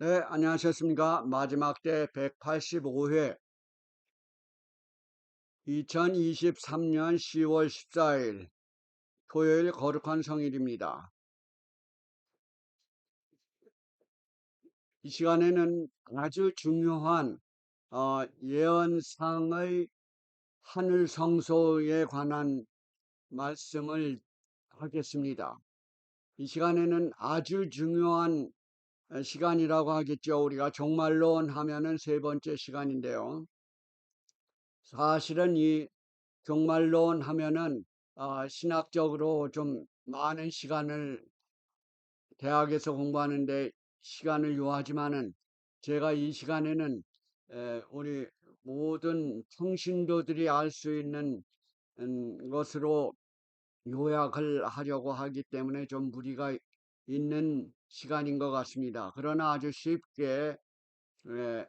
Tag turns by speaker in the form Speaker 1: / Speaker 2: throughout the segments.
Speaker 1: 네, 안녕하셨습니까? 마지막 때 185회 2023년 10월 14일 토요일 거룩한 성일입니다. 이 시간에는 아주 중요한 예언상의 하늘 성소에 관한 말씀을 하겠습니다. 이 시간에는 아주 중요한 시간이라고 하겠죠. 우리가 종말론 하면은 세 번째 시간인데요. 사실은 이 종말론 하면은 신학적으로 좀 많은 시간을 대학에서 공부하는데 시간을 요하지만은 제가 이 시간에는 우리 모든 평신도들이 알 수 있는 것으로 요약을 하려고 하기 때문에 좀 무리가 있는 시간인 것 같습니다. 그러나 아주 쉽게 에,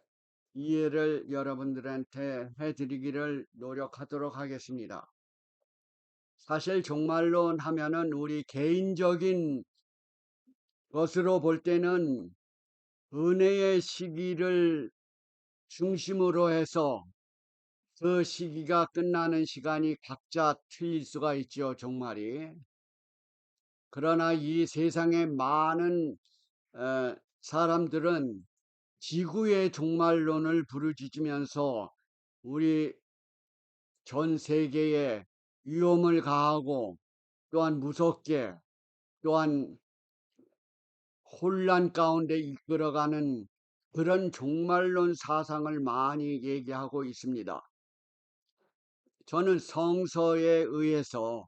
Speaker 1: 이해를 여러분들한테 해드리기를 노력하도록 하겠습니다. 사실 종말론 하면은 우리 개인적인 것으로 볼 때는 은혜의 시기를 중심으로 해서 그 시기가 끝나는 시간이 각자 틀릴 수가 있죠, 종말이. 그러나 이 세상의 많은 사람들은 지구의 종말론을 부르짖으면서 우리 전 세계에 위험을 가하고 또한 무섭게 또한 혼란 가운데 이끌어가는 그런 종말론 사상을 많이 얘기하고 있습니다. 저는 성서에 의해서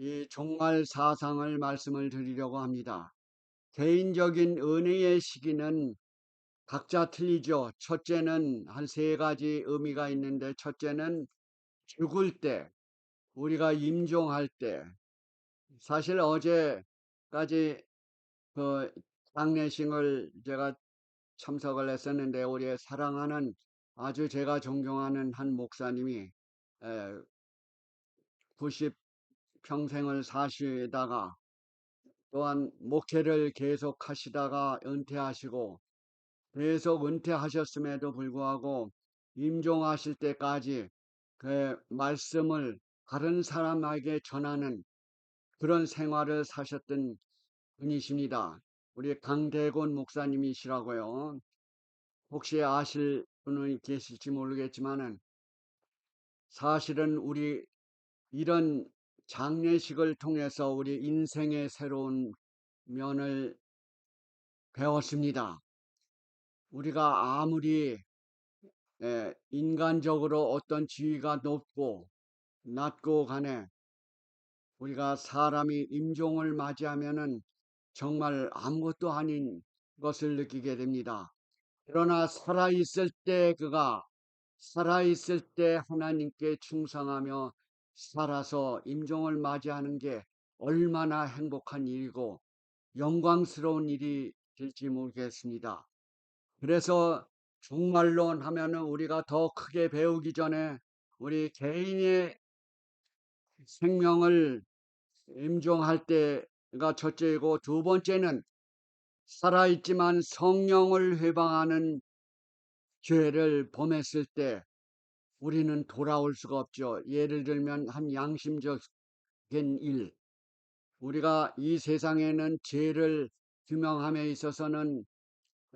Speaker 1: 이 종말 사상을 말씀을 드리려고 합니다. 개인적인 은혜의 시기는 각자 틀리죠. 첫째는 한 세 가지 의미가 있는데, 첫째는 죽을 때, 우리가 임종할 때. 사실 어제까지 그 장례식을 제가 참석을 했었는데, 우리의 사랑하는 아주 제가 존경하는 한 목사님이 90 평생을 사시다가 또한 목회를 계속 하시다가 은퇴하시고, 계속 은퇴하셨음에도 불구하고 임종하실 때까지 그 말씀을 다른 사람에게 전하는 그런 생활을 사셨던 분이십니다. 우리 강대곤 목사님이시라고요. 혹시 아실 분이 계실지 모르겠지만은 사실은 우리 이런 장례식을 통해서 우리 인생의 새로운 면을 배웠습니다. 우리가 아무리 인간적으로 어떤 지위가 높고 낮고 간에 우리가 사람이 임종을 맞이하면은 정말 아무것도 아닌 것을 느끼게 됩니다. 그러나 살아있을 때 하나님께 충성하며 살아서 임종을 맞이하는 게 얼마나 행복한 일이고 영광스러운 일이 될지 모르겠습니다. 그래서 종말론 하면은 우리가 더 크게 배우기 전에 우리 개인의 생명을 임종할 때가 첫째이고, 두 번째는 살아있지만 성령을 회방하는 죄를 범했을 때 우리는 돌아올 수가 없죠. 예를 들면 한 양심적인 일, 우리가 이 세상에는 죄를 규명함에 있어서는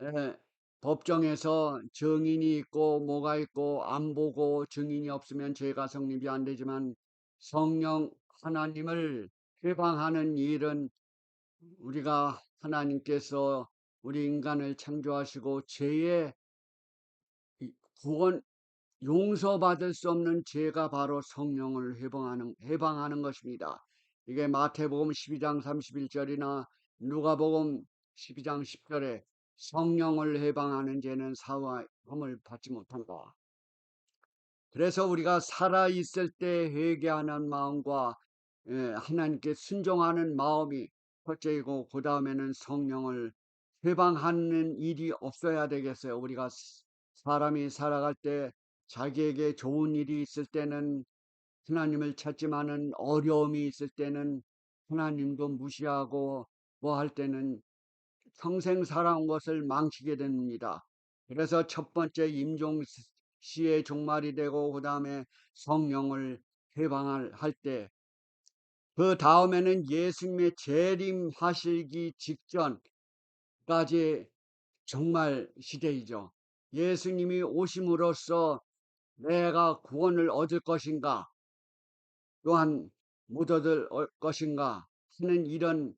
Speaker 1: 에, 법정에서 증인이 있고 뭐가 있고 안 보고 증인이 없으면 죄가 성립이 안 되지만, 성령 하나님을 회방하는 일은 우리가 하나님께서 우리 인간을 창조하시고 죄의 구원 용서받을 수 없는 죄가 바로 성령을 해방하는 것입니다. 이게 마태복음 12장 31절이나 누가복음 12장 10절에 성령을 해방하는 죄는 사함을 받지 못한다. 그래서 우리가 살아있을 때 회개하는 마음과 하나님께 순종하는 마음이 첫째이고, 그 다음에는 성령을 회방하는 일이 없어야 되겠어요. 우리가 사람이 살아갈 때 자기에게 좋은 일이 있을 때는 하나님을 찾지만은 어려움이 있을 때는 하나님도 무시하고 뭐 할 때는 평생 살아온 것을 망치게 됩니다. 그래서 첫 번째 임종 시의 종말이 되고 그 다음에 성령을 해방을 할 때, 그 다음에는 예수님의 재림하시기 직전까지 정말 시대이죠. 예수님이 오심으로써 내가 구원을 얻을 것인가, 또한 못 얻을 것인가 하는 이런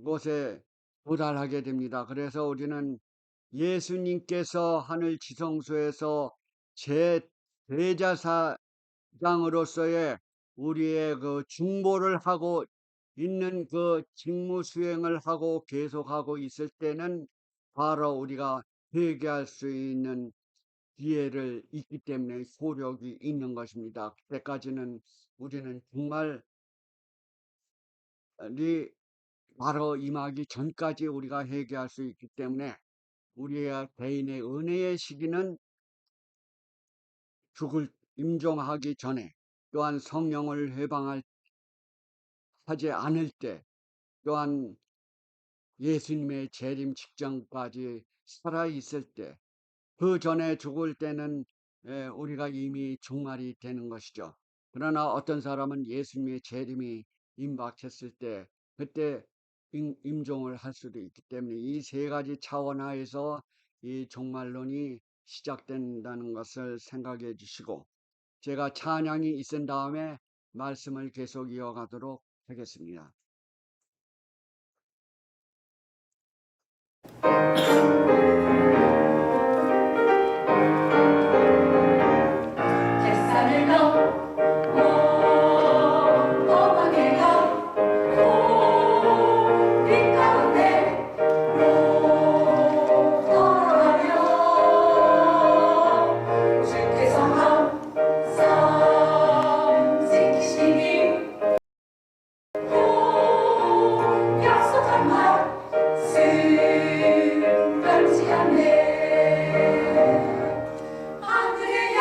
Speaker 1: 곳에 도달하게 됩니다. 그래서 우리는 예수님께서 하늘 지성소에서 제 대제사장으로서의 우리의 그 중보를 하고 있는 그 직무 수행을 하고 계속하고 있을 때는 바로 우리가 회개할 수 있는 기회를 있기 때문에 소력이 있는 것입니다. 그때까지는 우리는 정말 바로 임하기 전까지 우리가 회개할 수 있기 때문에 우리의 개인의 은혜의 시기는 죽을 임종하기 전에, 또한 성령을 하지 않을 때, 또한 예수님의 재림 직전까지 살아 있을 때, 그 전에 죽을 때는 우리가 이미 종말이 되는 것이죠. 그러나 어떤 사람은 예수님의 재림이 임박했을 때 그때 임종을 할 수도 있기 때문에 이 세 가지 차원 하에서 이 종말론이 시작된다는 것을 생각해 주시고, 제가 찬양이 있은 다음에 말씀을 계속 이어가도록 하겠습니다.
Speaker 2: 햇살을 넘어 어방에 가고 빛 가운데로 걸어가며 주께서 항상 지키시니 약속한 말씀 변치 않네. 하늘의 영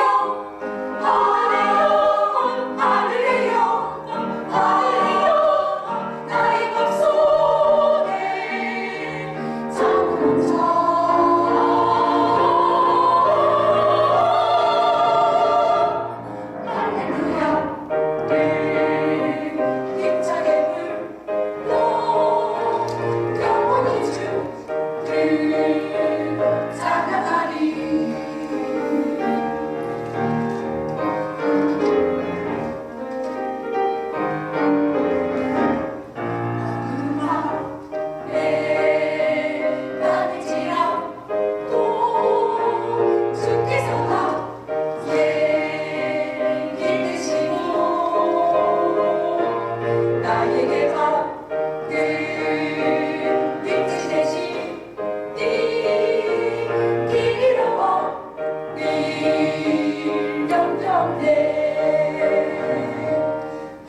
Speaker 2: 나의 맘속에 잠은 자 할렐루야 늘 힘차게 불러 영원히 주를 찬양하리.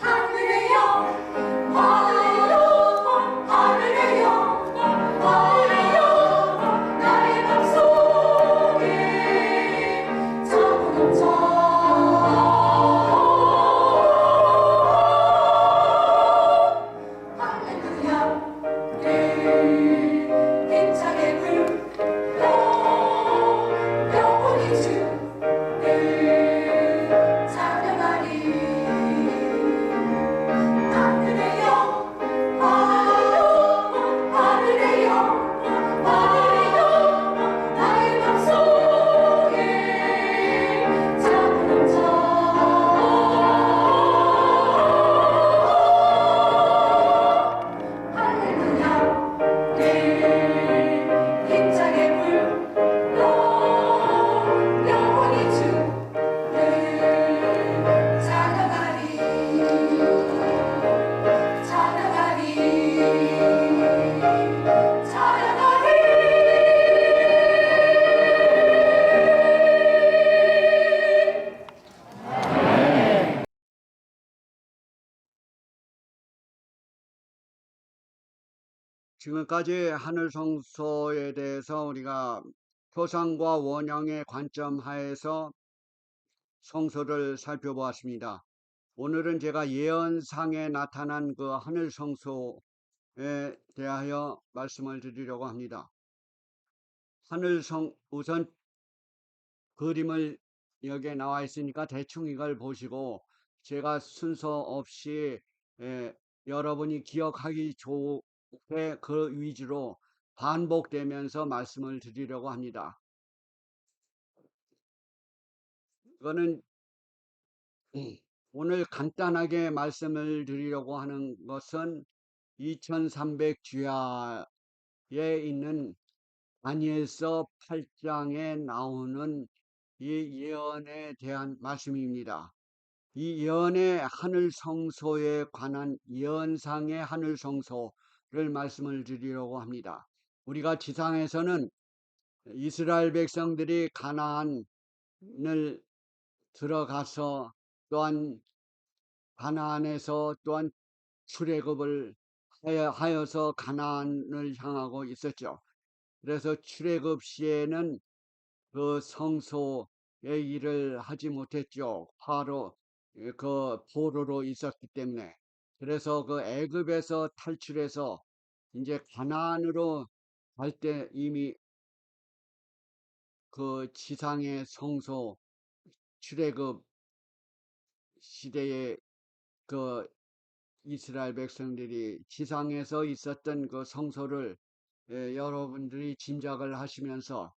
Speaker 2: 하늘의 영 하늘의 영 나의 맘속에 잠은 자 할렐루야 늘 힘차게 불러 영원히 주를 찬양하리. 하늘의 영 하늘의 영 나의 맘속에 잠은 자 할렐루야 늘 힘차게 불러 영원히 주를 찬양하리. 찬양하리 찬양하리.
Speaker 1: 지금까지 하늘 성소에 대해서 우리가 표상과 원형의 관점 하에서 성소를 살펴보았습니다. 오늘은 제가 예언상에 나타난 그 하늘 성소에 대하여 말씀을 드리려고 합니다. 우선 그림을 여기에 나와 있으니까 대충 이걸 보시고 제가 순서 없이 여러분이 기억하기 좋게 그 위주로 반복되면서 말씀을 드리려고 합니다. 이거는 오늘 간단하게 말씀을 드리려고 하는 것은 2300주야에 있는 다니엘서 8장에 나오는 이 예언에 대한 말씀입니다. 이 예언의 하늘 성소에 관한 예언상의 하늘 성소를 말씀을 드리려고 합니다. 우리가 지상에서는 이스라엘 백성들이 가나안을 들어가서 또한 가나안에서 또한 출애굽을 하여서 가나안을 향하고 있었죠. 그래서 출애굽 시에는 그 성소의 일을 하지 못했죠. 그 포로로 있었기 때문에. 그래서 그 애굽에서 탈출해서 이제 가나안으로 갈 때 이미 그 지상의 성소 출애굽 시대에 그 이스라엘 백성들이 지상에서 있었던 그 성소를 여러분들이 짐작을 하시면서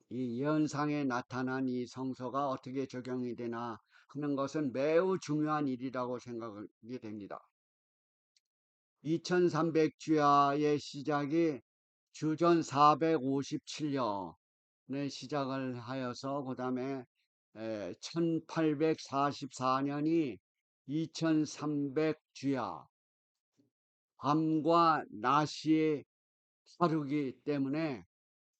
Speaker 1: 이 예언상에 나타난 이 성소가 어떻게 적용이 되나 하는 것은 매우 중요한 일이라고 생각이 됩니다. 2300주야의 시작이 주전 457년에 시작을 하여서 그 다음에 1844년이 2300주야 밤과 낮이 하루기 때문에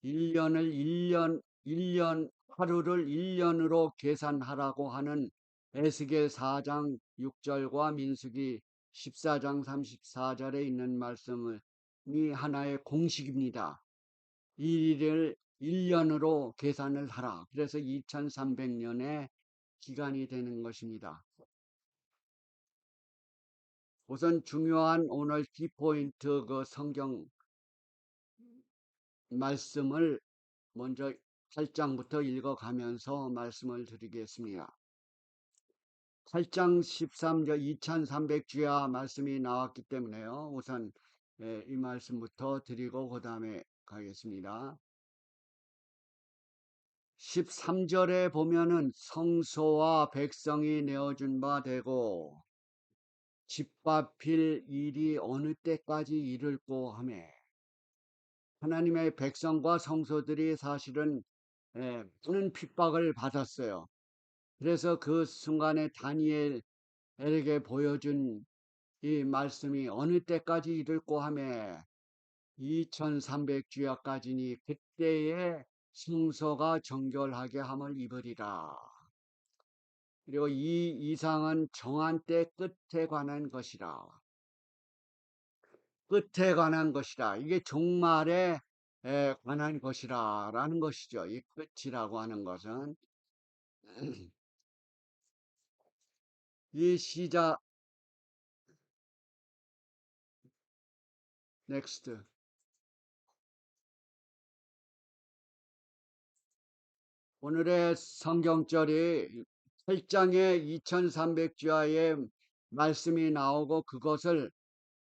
Speaker 1: 1년을 1년 하루를 1년으로 계산하라고 하는 에스겔 4장 6절과 민수기 14장 34절에 있는 말씀이 하나의 공식입니다. 이 일을 1년으로 계산을 하라. 그래서 2300년의 기간이 되는 것입니다. 우선 중요한 오늘 키포인트 그 성경 말씀을 먼저 8장부터 읽어가면서 말씀을 드리겠습니다. 8장 13절 2300주야 말씀이 나왔기 때문에요. 우선 이 말씀부터 드리고 그 다음에 가겠습니다. 13절에 보면은 성소와 백성이 내어준 바 되고 집밥일 일이 어느 때까지 이를꼬 하매 하나님의 백성과 성소들이 사실은 많은 핍박을 받았어요. 그래서 그 순간에 다니엘에게 보여준 이 말씀이 어느 때까지 이를꼬 하매 2300주야까지니 그때에 성소가 정결하게 함을 입으리라. 그리고 이 이상은 정한 때 끝에 관한 것이라. 끝에 관한 것이라. 이게 종말에 관한 것이라 라는 것이죠. 이 끝이라고 하는 것은 이 시작 넥스트 오늘의 성경절이 8장에 2300주야의 말씀이 나오고 그것을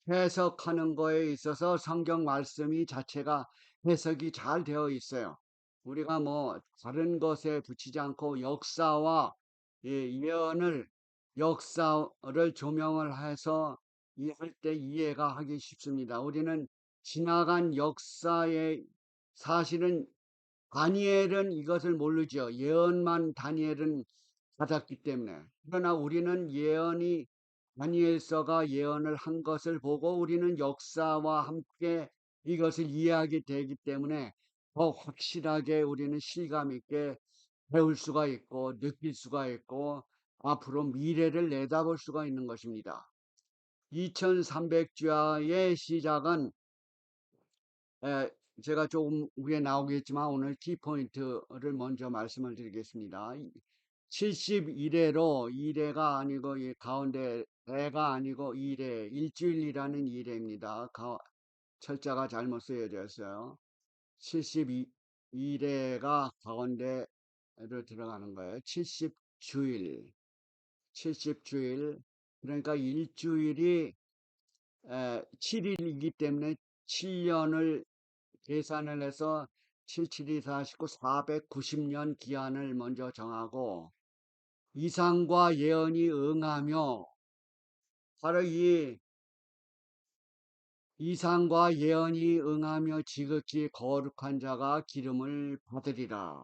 Speaker 1: 해석하는 거에 있어서 성경 말씀이 자체가 해석이 잘 되어 있어요. 우리가 뭐 다른 것에 붙이지 않고 역사와 예언을 역사를 조명을 해서 이해할 때 이해가 하기 쉽습니다. 우리는 지나간 역사의 사실은 다니엘은 이것을 모르죠. 예언만 다니엘은 받았기 때문에. 그러나 우리는 다니엘서가 예언을 한 것을 보고 우리는 역사와 함께 이것을 이해하게 되기 때문에 더 확실하게 우리는 실감 있게 배울 수가 있고 느낄 수가 있고 앞으로 미래를 내다볼 수가 있는 것입니다. 2300주야의 시작은 제가 조금 위에 나오겠지만 오늘 키포인트를 먼저 말씀을 드리겠습니다. 71회로 2회가 아니고 가운데 회가 아니고 2회, 일주일이라는 2회입니다. 철자가 잘못 쓰여져 있어요. 72 이래가 가운데로 들어가는 거예요. 70주일. 70주일. 그러니까 일주일이 7일이기 때문에 7년을 계산을 해서 77이 49, 490년 기한을 먼저 정하고 이상과 예언이 응하며 바로 이 이상과 예언이 응하며 지극히 거룩한 자가 기름을 받으리라.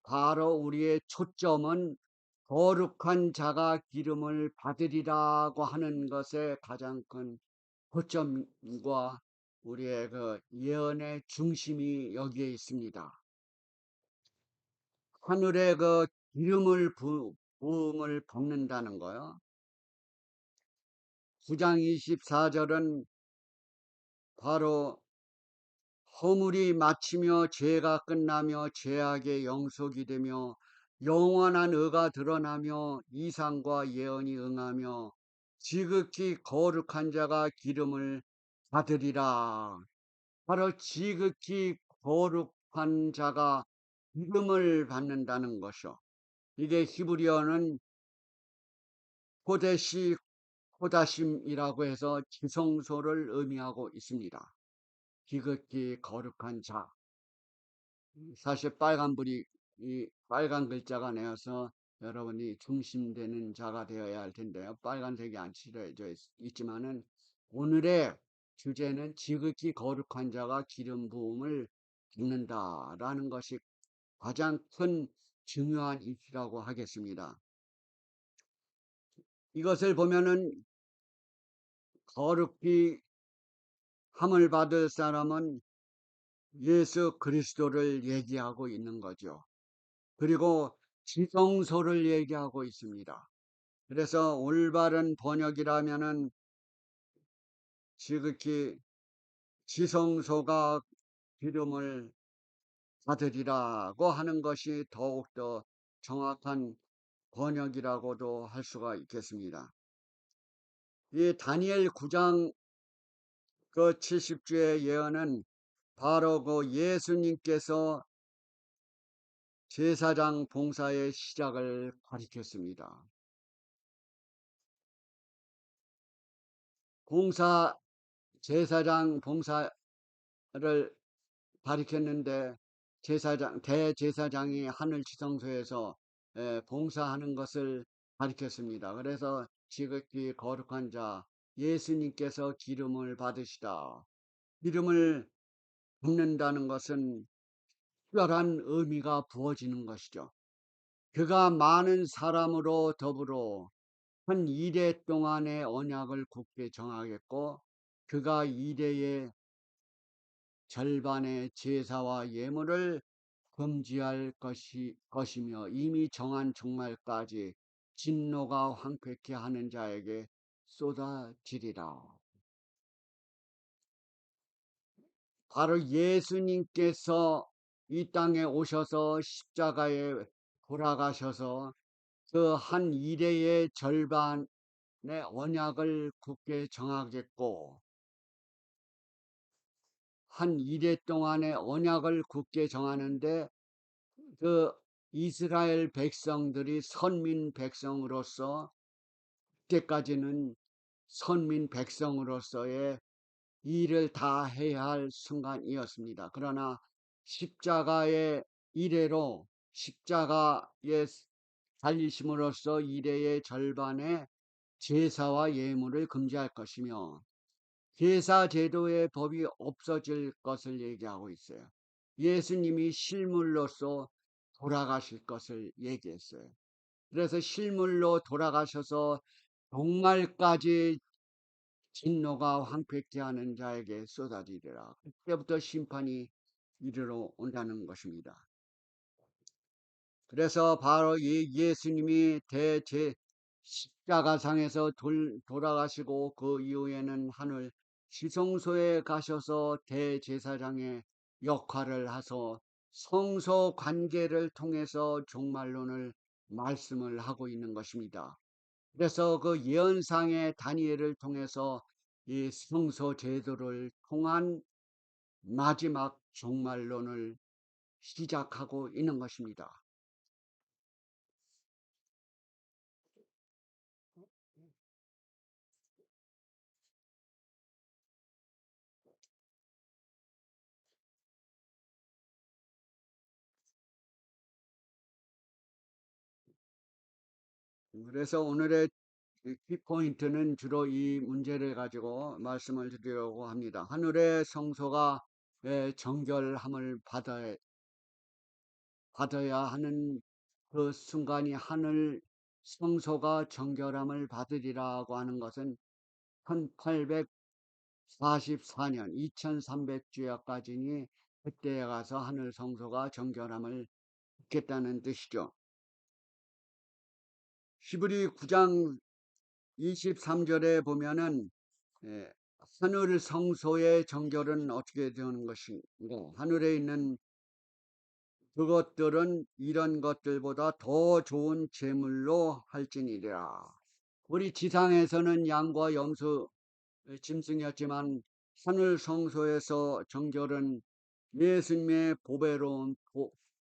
Speaker 1: 바로 우리의 초점은 거룩한 자가 기름을 받으리라고 하는 것에 가장 큰 초점과 우리의 그 예언의 중심이 여기에 있습니다. 하늘에 그 기름을 부음을 받는다는 거요. 9장 24절은 바로 허물이 마치며 죄가 끝나며 죄악의 영속이 되며 영원한 의가 드러나며 이상과 예언이 응하며 지극히 거룩한 자가 기름을 받으리라. 바로 지극히 거룩한 자가 기름을 받는다는 것이요. 이게 히브리어는 호데시 호다심이라고 해서 지성소를 의미하고 있습니다. 지극히 거룩한 자. 사실 빨간불이 이 빨간 글자가 내어서 여러분이 중심되는 자가 되어야 할 텐데요. 빨간색이 안 칠해져 있지만은 오늘의 주제는 지극히 거룩한 자가 기름 부음을 받는다라는 것이 가장 큰 중요한 이치라고 하겠습니다. 이것을 보면은 거룩히 함을 받을 사람은 예수 그리스도를 얘기하고 있는 거죠. 그리고 지성소를 얘기하고 있습니다. 그래서 올바른 번역이라면은 지극히 지성소가 기름을 받으리라고 하는 것이 더욱더 정확한 번역이라고도 할 수가 있겠습니다. 이 다니엘 9장 그 70주의 예언은 바로 그 예수님께서 제사장 봉사의 시작을 가리켰습니다. 제사장 봉사를 가리켰는데 대제사장이 하늘 지성소에서 봉사하는 것을 가리켰습니다. 그래서 지극히 거룩한 자 예수님께서 기름을 받으시다. 기름을 붓는다는 것은 특별한 의미가 부어지는 것이죠. 그가 많은 사람으로 더불어 한 이래 동안의 언약을 굳게 정하겠고 그가 이래의 절반의 제사와 예물을 금지할 것이며 이미 정한 종말까지 진노가 황폐케 하는 자에게 쏟아지리라. 바로 예수님께서 이 땅에 오셔서 십자가에 돌아가셔서 그 한 이래의 절반의 언약을 굳게 정하겠고 한 이래 동안의 언약을 굳게 정하는데 그 이스라엘 백성들이 선민 백성으로서 그때까지는 선민 백성으로서의 일을 다 해야 할 순간이었습니다. 그러나 십자가의 이래로 십자가의 달리심으로써 이래의 절반의 제사와 예물을 금지할 것이며 제사 제도의 법이 없어질 것을 얘기하고 있어요. 예수님이 실물로서 돌아가실 것을 얘기했어요. 그래서 실물로 돌아가셔서 종말까지 진노가 황폐케 하는 자에게 쏟아지리라. 그때부터 심판이 이르러 온다는 것입니다. 그래서 바로 이 예수님이 십자가상에서 돌아가시고 그 이후에는 하늘 지성소에 가셔서 대제사장의 역할을 하셔 성소 관계를 통해서 종말론을 말씀을 하고 있는 것입니다. 그래서 그 예언상의 다니엘을 통해서 이 성소 제도를 통한 마지막 종말론을 시작하고 있는 것입니다. 그래서 오늘의 키포인트는 주로 이 문제를 가지고 말씀을 드리려고 합니다. 하늘의 성소가 정결함을 받아야 하는 그 순간이 하늘 성소가 정결함을 받으리라고 하는 것은 1844년 2300주야까지니 그때에 가서 하늘 성소가 정결함을 받겠다는 뜻이죠. 히브리 9장 23절에 보면은 하늘 성소의 정결은 어떻게 되는 것인가? 하늘에 있는 그것들은 이런 것들보다 더 좋은 제물로 할지니라. 우리 지상에서는 양과 염소, 짐승이었지만 하늘 성소에서 정결은 예수님의 보배로운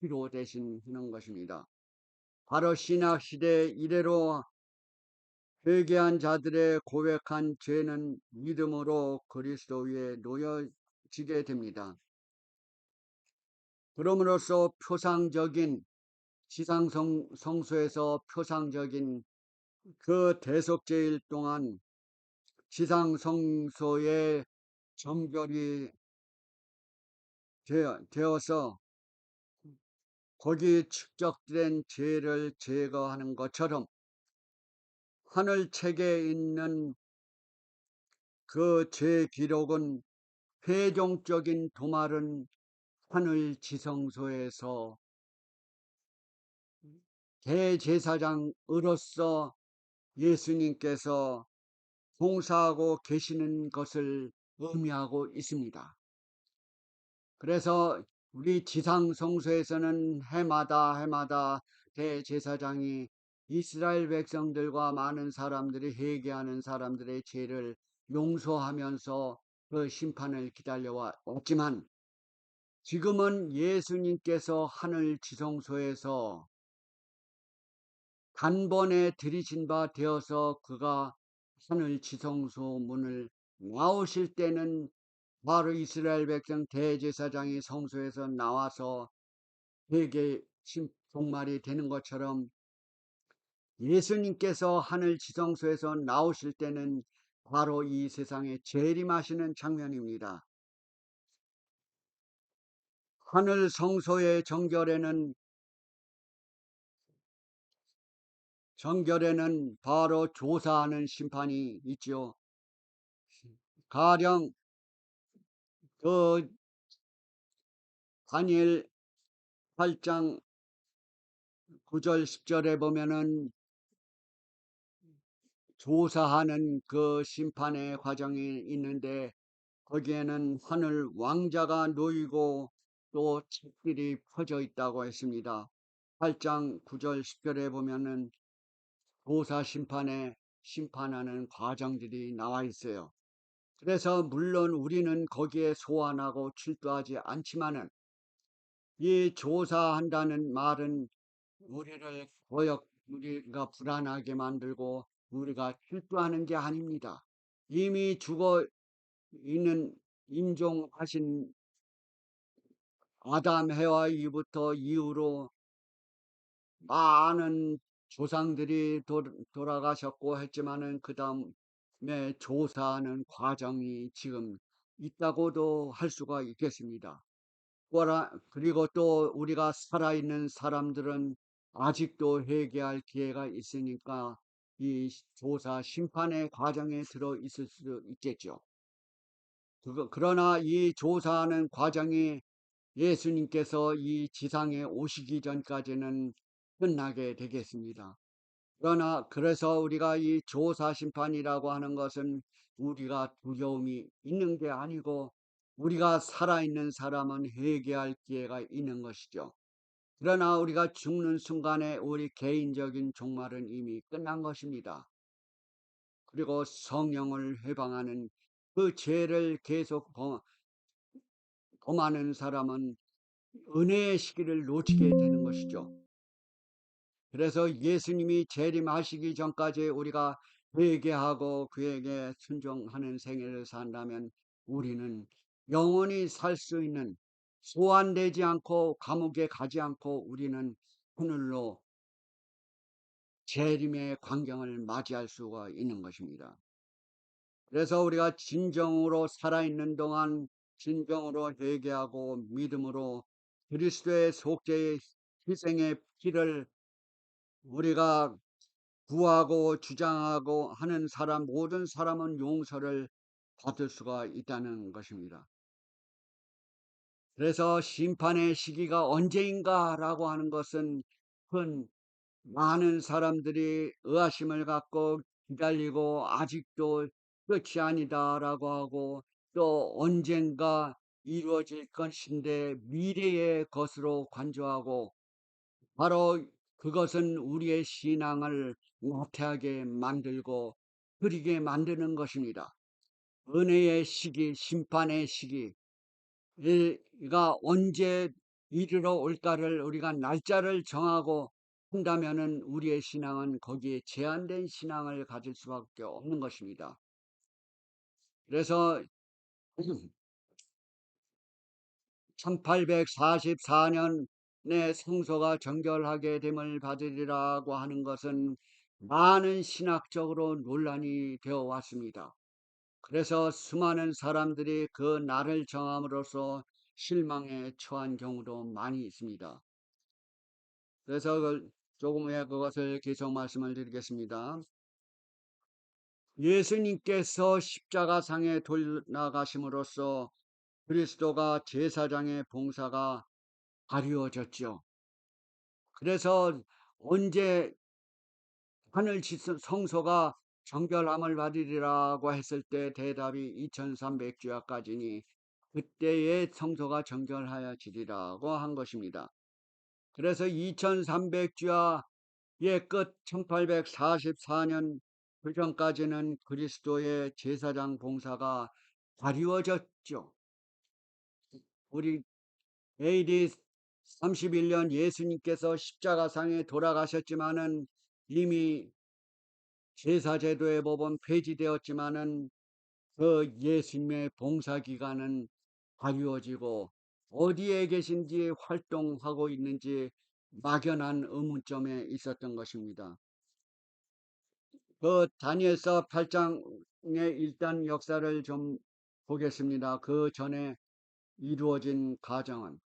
Speaker 1: 피로 대신하는 것입니다. 바로 신약 시대 이래로 회개한 자들의 고백한 죄는 믿음으로 그리스도 위에 놓여지게 됩니다. 그럼으로써 표상적인 지상 성소에서 표상적인 그 대속죄일 동안 지상 성소의 정결이 되어서 거기 축적된 죄를 제거하는 것처럼 하늘책에 있는 그 죄 기록은 회종적인 도말은 하늘 지성소에서 대제사장으로서 예수님께서 봉사하고 계시는 것을 의미하고 있습니다. 그래서 우리 지상 성소에서는 해마다 대제사장이 이스라엘 백성들과 많은 사람들이 회개하는 사람들의 죄를 용서하면서 그 심판을 기다려왔지만 지금은 예수님께서 하늘 지성소에서 단번에 들이신 바 되어서 그가 하늘 지성소 문을 나오실 때는 바로 이스라엘 백성 대제사장이 성소에서 나와서 회개 종말이 되는 것처럼 예수님께서 하늘 지성소에서 나오실 때는 바로 이 세상에 재림하시는 장면입니다. 하늘 성소의 정결에는 바로 조사하는 심판이 있죠. 가령 그 다니엘 8장 9절 10절에 보면은 조사하는 그 심판의 과정이 있는데 거기에는 하늘 왕자가 놓이고 또 책들이 펴져 있다고 했습니다. 8장 9절 10절에 보면은 조사 심판에 심판하는 과정들이 나와 있어요. 그래서 물론 우리는 거기에 소환하고 출두하지 않지만은 이 조사한다는 말은 우리가 불안하게 만들고 우리가 출두하는 게 아닙니다. 이미 죽어 있는 인종하신 아담 해와 이부터 이후로 많은 조상들이 돌아가셨고 했지만은 그 다음에 조사하는 과정이 지금 있다고도 할 수가 있겠습니다. 그리고 또 우리가 살아있는 사람들은 아직도 회개할 기회가 있으니까 이 조사 심판의 과정에 들어 있을 수 있겠죠. 그러나 이 조사하는 과정이 예수님께서 이 지상에 오시기 전까지는 끝나게 되겠습니다. 그래서 우리가 이 조사 심판이라고 하는 것은 우리가 두려움이 있는 게 아니고 우리가 살아있는 사람은 회개할 기회가 있는 것이죠. 그러나 우리가 죽는 순간에 우리 개인적인 종말은 이미 끝난 것입니다. 그리고 성령을 회방하는 그 죄를 계속 더 많은 사람은 은혜의 시기를 놓치게 되는 것이죠. 그래서 예수님이 재림하시기 전까지 우리가 회개하고 그에게 순종하는 생애를 산다면 우리는 영원히 살 수 있는, 소환되지 않고 감옥에 가지 않고 우리는 하늘로 재림의 광경을 맞이할 수가 있는 것입니다. 그래서 우리가 진정으로 살아있는 동안 진정으로 회개하고 믿음으로 그리스도의 속죄의 희생의 피를 우리가 구하고 주장하고 하는 사람, 모든 사람은 용서를 받을 수가 있다는 것입니다. 그래서 심판의 시기가 언제인가라고 하는 것은 큰 많은 사람들이 의아심을 갖고 기다리고 아직도 끝이 아니다라고 하고 또 언젠가 이루어질 것인데 미래의 것으로 간주하고 바로 그것은 우리의 신앙을 나태하게 만들고 흐리게 만드는 것입니다. 은혜의 시기, 심판의 시기가 언제 이르러 올까를 우리가 날짜를 정하고 한다면은 우리의 신앙은 거기에 제한된 신앙을 가질 수밖에 없는 것입니다. 그래서 1844년에 성소가 정결하게 됨을 받으리라고 하는 것은 많은 신학적으로 논란이 되어 왔습니다. 그래서 수많은 사람들이 그 날을 정함으로써 실망에 처한 경우도 많이 있습니다. 그래서 조금 후에 그것을 계속 말씀을 드리겠습니다. 예수님께서 십자가상에 돌아가심으로써 그리스도가 제사장의 봉사가 가리워졌죠. 그래서 언제 하늘 성소가 정결함을 받으리라고 했을 때 대답이 2300주야까지니 그때의 성소가 정결하여지리라고 한 것입니다. 그래서 2300주야의 끝 1844년 그전까지는 그리스도의 제사장 봉사가 가리워졌죠. 우리 AD 31년 예수님께서 십자가상에 돌아가셨지만은 이미 제사제도의 법은 폐지되었지만은 그 예수님의 봉사 기간은 가리워지고 어디에 계신지 활동하고 있는지 막연한 의문점에 있었던 것입니다. 그 다니엘서 8장의 일단 역사를 좀 보겠습니다. 그 전에 이루어진 과정은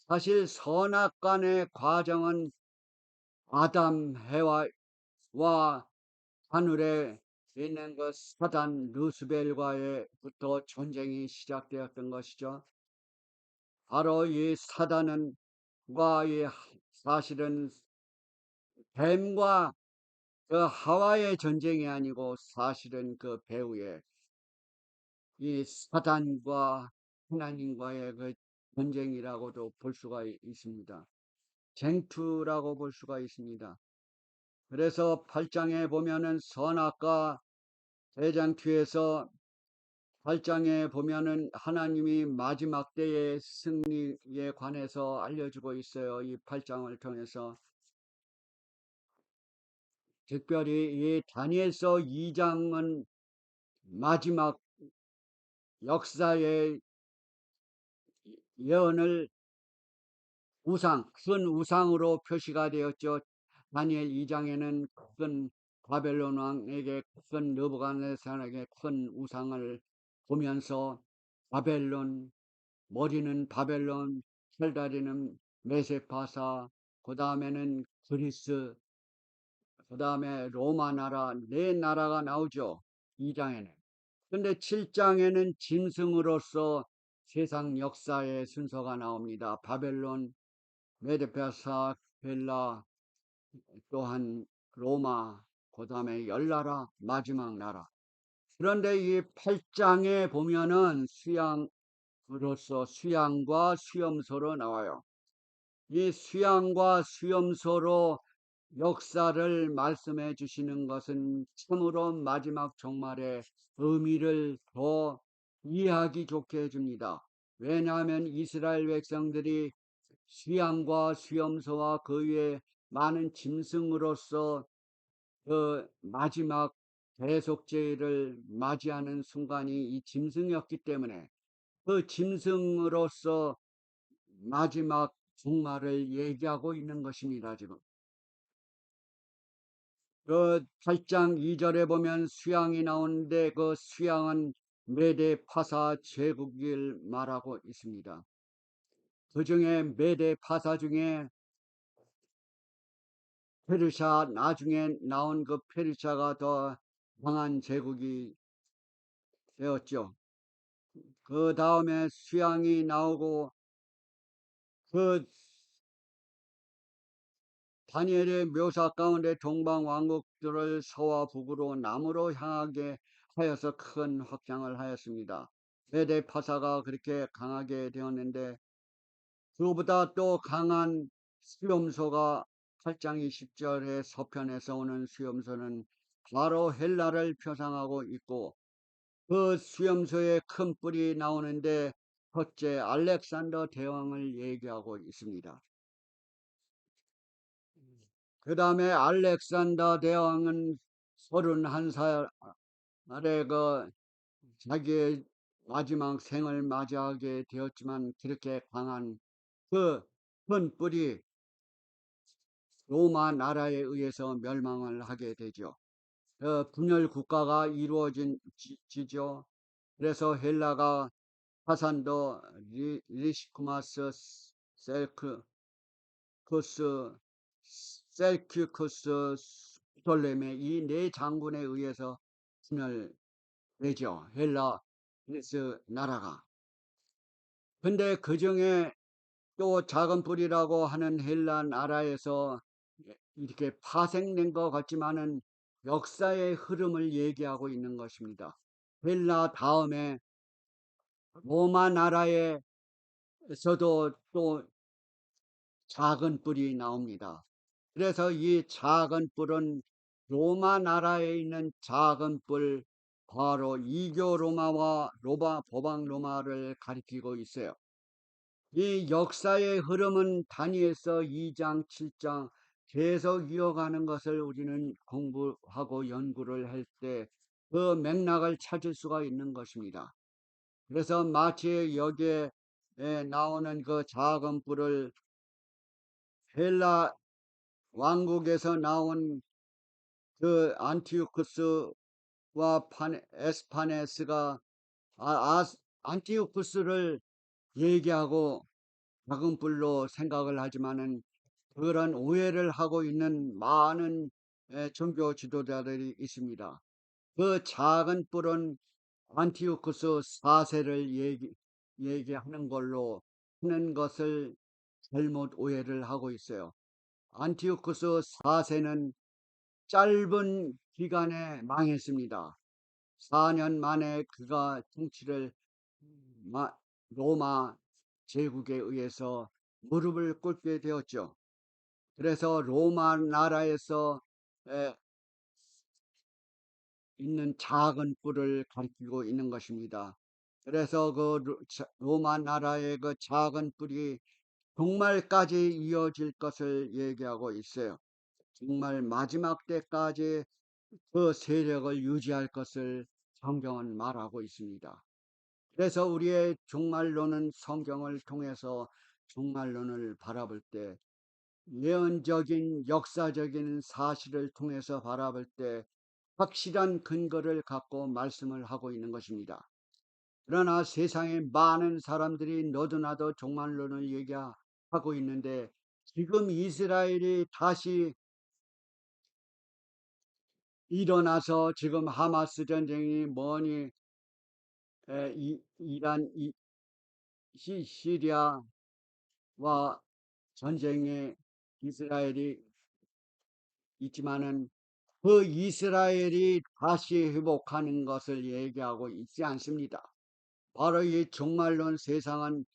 Speaker 1: 사실 선악간의 과정은 아담 해와와 하늘에 있는 그 사단 루스벨과의부터 전쟁이 시작되었던 것이죠. 바로 이 사단은 이 사실은 뱀과 그 하와의 전쟁이 아니고 사실은 그 배후에 이 사단과 하나님과의 그 전쟁이라고도 볼 수가 있습니다. 쟁투라고 볼 수가 있습니다. 그래서 8장에 보면은 선악과 대장 뒤에서 8장에 보면은 하나님이 마지막 때의 승리에 관해서 알려주고 있어요. 이 8장을 통해서. 특별히 이 다니엘서 2장은 마지막 역사의 예언을 큰 우상으로 표시가 되었죠. 다니엘 2장에는 큰 바벨론 왕에게 큰 느부갓네살에게 큰 우상을 보면서 바벨론, 머리는 바벨론, 털다리는 메세파사, 그 다음에는 그리스, 그 다음에 로마 나라, 네 나라가 나오죠. 2장에는. 근데 7장에는 짐승으로서 세상 역사의 순서가 나옵니다. 바벨론, 메데파사, 벨라, 또한 로마, 그 다음에 열나라, 마지막 나라. 그런데 이 8장에 보면은 수양과 수염소로 나와요. 이 수양과 수염소로 역사를 말씀해 주시는 것은 참으로 마지막 종말의 의미를 더 이해하기 좋게 해줍니다. 왜냐하면 이스라엘 백성들이 수양과 수염소와 그 위에 많은 짐승으로서 그 마지막 대속죄를 맞이하는 순간이 이 짐승이었기 때문에 그 짐승으로서 마지막 종말을 얘기하고 있는 것입니다. 지금 그 8장 2절에 보면 수양이 나오는데 그 수양은 메대 파사 제국을 말하고 있습니다. 그 중에 메대 파사 중에 페르샤, 나중에 나온 그 페르샤가 더 강한 제국이 되었죠. 그 다음에 수양이 나오고 그 다니엘의 묘사 가운데 동방 왕국들을 서와 북으로 남으로 향하게 하여서 큰 확장을 하였습니다. 메대 파사가 그렇게 강하게 되었는데 그보다 또 강한 수염소가 8장 20절의 서편에서 오는 수염소는 바로 헬라를 표상하고 있고 그 수염소의 큰 뿔이 나오는데 첫째 알렉산더 대왕을 얘기하고 있습니다. 그 다음에 알렉산더 대왕은 31살에 그 자기의 마지막 생을 맞이하게 되었지만 그렇게 강한 그 큰 뿔이 로마 나라에 의해서 멸망을 하게 되죠. 분열 국가가 이루어지죠. 그래서 헬라가 파산도 리시쿠마스 셀크쿠스 셀큐쿠스 프톨레메 이 네 장군에 의해서 분열되죠. 헬라 그리스 나라가. 근데 그 중에 또 작은 뿔이라고 하는 헬라 나라에서 이렇게 파생된 것 같지만은 역사의 흐름을 얘기하고 있는 것입니다. 헬라 다음에 로마 나라에서도 또 작은 뿔이 나옵니다. 그래서 이 작은 뿔은 로마 나라에 있는 작은 뿔, 바로 이교 로마와 보방 로마를 가리키고 있어요. 이 역사의 흐름은 다니엘서 2장, 7장 계속 이어가는 것을 우리는 공부하고 연구를 할 때 그 맥락을 찾을 수가 있는 것입니다. 그래서 마치 여기에 나오는 그 작은 뿔을 헬라 왕국에서 나온 그 안티오쿠스와 에스파네스가 안티오쿠스를 얘기하고 작은 뿔로 생각을 하지만은 그런 오해를 하고 있는 많은 종교 지도자들이 있습니다. 그 작은 뿔은 안티오쿠스 4세를 얘기하는 걸로 하는 것을 잘못 오해를 하고 있어요. 안티오쿠스 4세는 짧은 기간에 망했습니다. 4년 만에 그가 통치를 로마 제국에 의해서 무릎을 꿇게 되었죠. 그래서 로마 나라에서 있는 작은 뿔을 가리키고 있는 것입니다. 그래서 그 로마 나라의 그 작은 뿔이 종말까지 이어질 것을 얘기하고 있어요. 정말 마지막 때까지 그 세력을 유지할 것을 성경은 말하고 있습니다. 그래서 우리의 종말론은 성경을 통해서 종말론을 바라볼 때 예언적인 역사적인 사실을 통해서 바라볼 때 확실한 근거를 갖고 말씀을 하고 있는 것입니다. 그러나 세상에 많은 사람들이 너도 나도 종말론을 얘기하고 있는데 지금 이스라엘이 다시 일어나서 지금 하마스 전쟁이 뭐니 이란 시리아와 전쟁에 이스라엘이 있지만은 그 이스라엘이 다시 회복하는 것을 얘기하고 있지 않습니다. 바로 이 종말론 세상은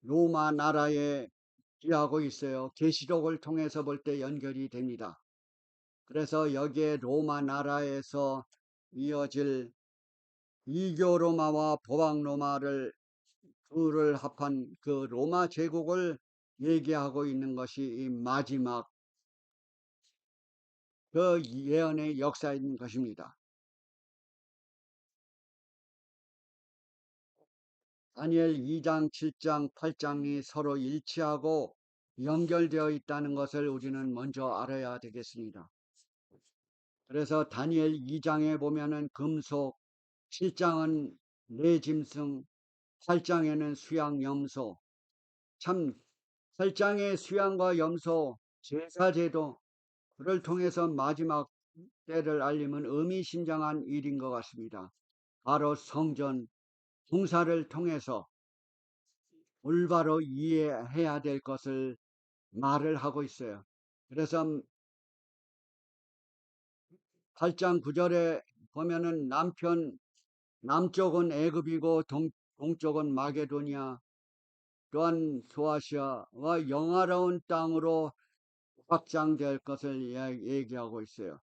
Speaker 1: 로마 나라에 기하고 있어요. 계시록을 통해서 볼 때 연결이 됩니다. 그래서 여기에 로마 나라에서 이어질 이교 로마와 보방 로마를 둘을 합한 그 로마 제국을 얘기하고 있는 것이 이 마지막 그 예언의 역사인 것입니다. 다니엘 2장, 7장, 8장이 서로 일치하고 연결되어 있다는 것을 우리는 먼저 알아야 되겠습니다. 그래서 다니엘 2장에 보면은 금속, 7장은 내짐승, 8장에는 수양 염소, 참 8장의 수양과 염소 제사제도를 통해서 마지막 때를 알리는 의미심장한 일인 것 같습니다. 바로 성전 봉사를 통해서 올바로 이해해야 될 것을 말을 하고 있어요. 그래서 8장 9절에 보면은 남쪽은 애굽이고 동쪽은 마게도니아 또한 소아시아와 영화로운 땅으로 확장될 것을 얘기하고 있어요.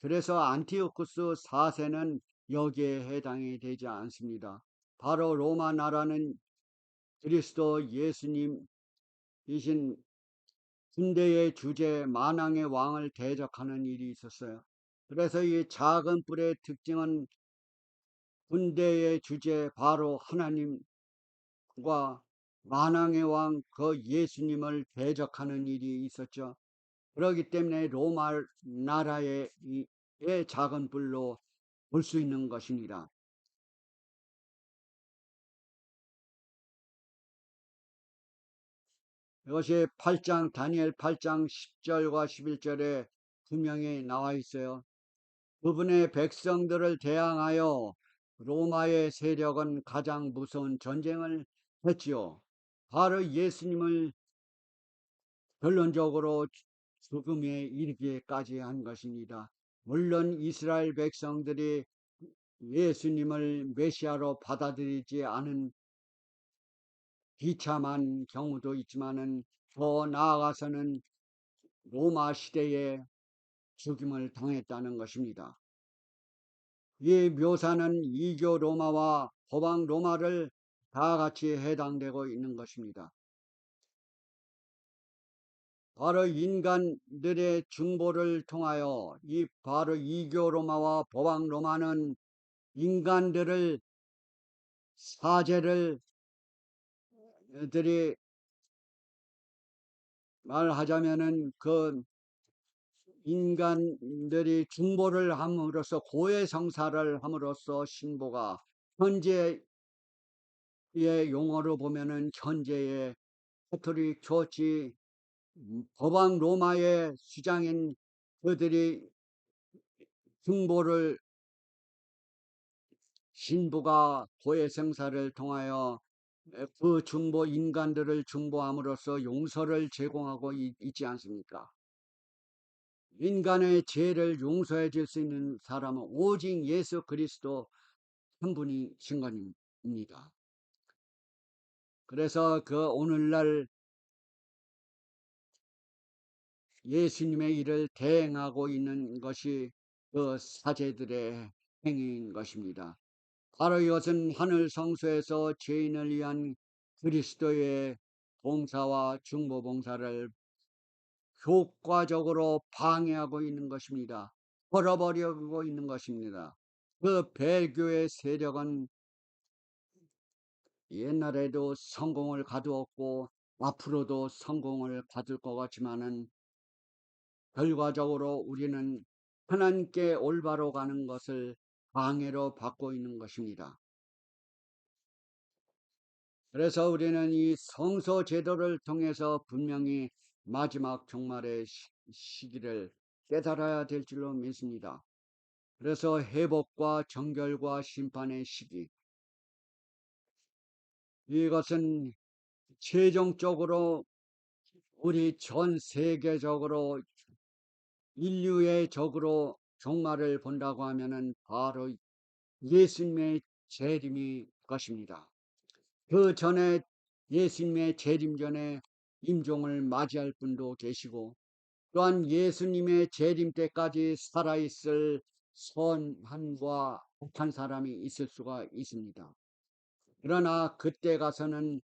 Speaker 1: 그래서 안티오쿠스 4세는 여기에 해당이 되지 않습니다. 바로 로마 나라는 그리스도 예수님이신 군대의 주제 만왕의 왕을 대적하는 일이 있었어요. 그래서 이 작은 뿔의 특징은 군대의 주제 바로 하나님과 만왕의 왕 그 예수님을 대적하는 일이 있었죠. 그렇기 때문에 로마 나라의 작은 뿔로 볼 수 있는 것입니다. 이것이 8장 다니엘 8장 10절과 11절에 분명히 나와 있어요. 그분의 백성들을 대항하여 로마의 세력은 가장 무서운 전쟁을 했지요. 바로 예수님을 결론적으로 죽음에 이르기까지 한 것입니다. 물론 이스라엘 백성들이 예수님을 메시아로 받아들이지 않은 비참한 경우도 있지만은 더 나아가서는 로마 시대에 죽임을 당했다는 것입니다. 이 묘사는 이교 로마와 서방 로마를 다 같이 해당되고 있는 것입니다. 바로 인간들의 중보를 통하여 이 바로 이교 로마와 서방 로마는 인간들을 사제를 들이 말하자면은 그 인간들이 중보를 함으로써 고해성사를 함으로써 신보가 현재의 용어로 보면은 현재의 캐톨릭 조치 법왕 로마의 수장인 그들이 중보를 신부가 고해성사를 통하여 그 중보 인간들을 중보함으로써 용서를 제공하고 있지 않습니까? 인간의 죄를 용서해 줄 수 있는 사람은 오직 예수 그리스도 한 분이신 겁니다. 그래서 그 오늘날 예수님의 일을 대행하고 있는 것이 그 사제들의 행위인 것입니다. 바로 이것은 하늘 성소에서 죄인을 위한 그리스도의 봉사와 중보 봉사를 효과적으로 방해하고 있는 것입니다. 걸어버리고 있는 것입니다. 그 벨교의 세력은 옛날에도 성공을 가두었고 앞으로도 성공을 받을 것 같지만은 결과적으로 우리는 하나님께 올바로 가는 것을 방해로 받고 있는 것입니다. 그래서 우리는 이 성소 제도를 통해서 분명히 마지막 종말의 시기를 깨달아야 될 줄로 믿습니다. 그래서 회복과 정결과 심판의 시기, 이것은 최종적으로 우리 전 세계적으로 인류의 적으로 종말을 본다고 하면은 바로 예수님의 재림이 것입니다. 그 전에 예수님의 재림 전에 임종을 맞이할 분도 계시고 또한 예수님의 재림 때까지 살아있을 선한과 악한 사람이 있을 수가 있습니다. 그러나 그때 가서는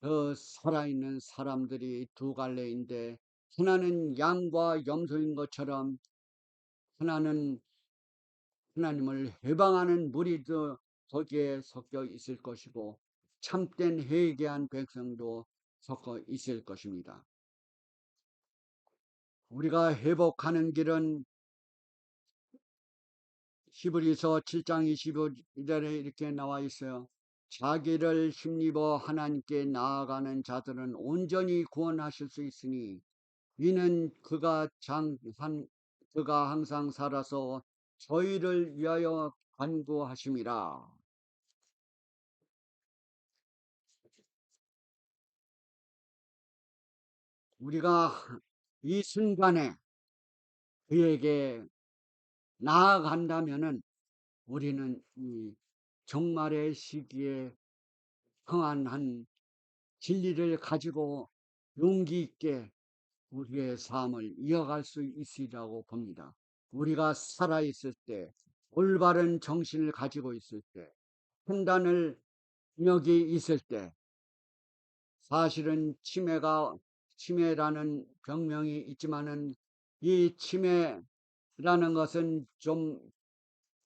Speaker 1: 그 살아있는 사람들이 두 갈래인데, 하나는 양과 염소인 것처럼 하나는 하나님을 해방하는 무리도 거기에 섞여 있을 것이고, 참된 회개한 백성도 섞여 있을 것입니다. 우리가 회복하는 길은 히브리서 7장 25절에 이렇게 나와 있어요. 자기를 힘입어 하나님께 나아가는 자들은 온전히 구원하실 수 있으니, 이는 그가 항상 살아서 저희를 위하여 간구하심이라. 우리가 이 순간에 그에게 나아간다면은 우리는 이 종말의 시기에 흥한 한 진리를 가지고 용기 있게 우리의 삶을 이어갈 수 있으리라고 봅니다. 우리가 살아있을 때, 올바른 정신을 가지고 있을 때, 판단을 능력이 있을 때, 사실은 치매라는 병명이 있지만은 이 치매라는 것은 좀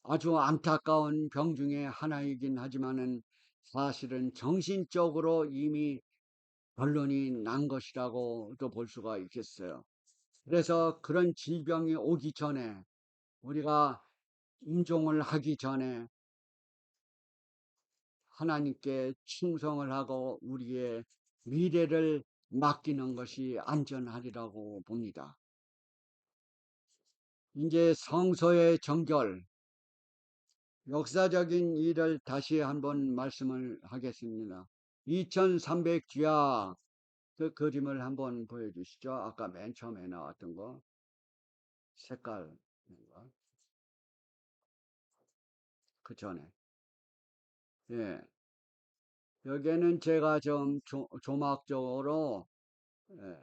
Speaker 1: 아주 안타까운 병 중에 하나이긴 하지만은 사실은 정신적으로 이미 결론이 난 것이라고도 볼 수가 있겠어요. 그래서 그런 질병이 오기 전에, 우리가 임종을 하기 전에 하나님께 충성을 하고 우리의 미래를 맡기는 것이 안전하리라고 봅니다. 이제 성서의 정결, 역사적인 일을 다시 한번 말씀을 하겠습니다. 2300주야 그 그림을 한번 보여주시죠. 아까 맨 처음에 나왔던 거 색깔, 그 전에. 예. 여기에는 제가 좀 조막적으로 예,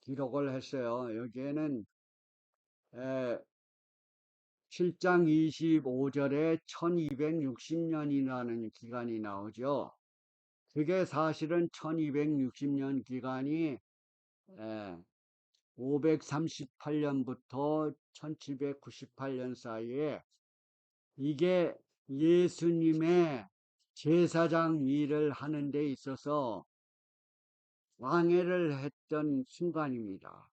Speaker 1: 기록을 했어요. 여기에는 7장 25절에 1260년이라는 기간이 나오죠. 그게 사실은 1260년 기간이 538년부터 1798년 사이에, 이게 예수님의 제사장 일을 하는 데 있어서 왕해를 했던 순간입니다.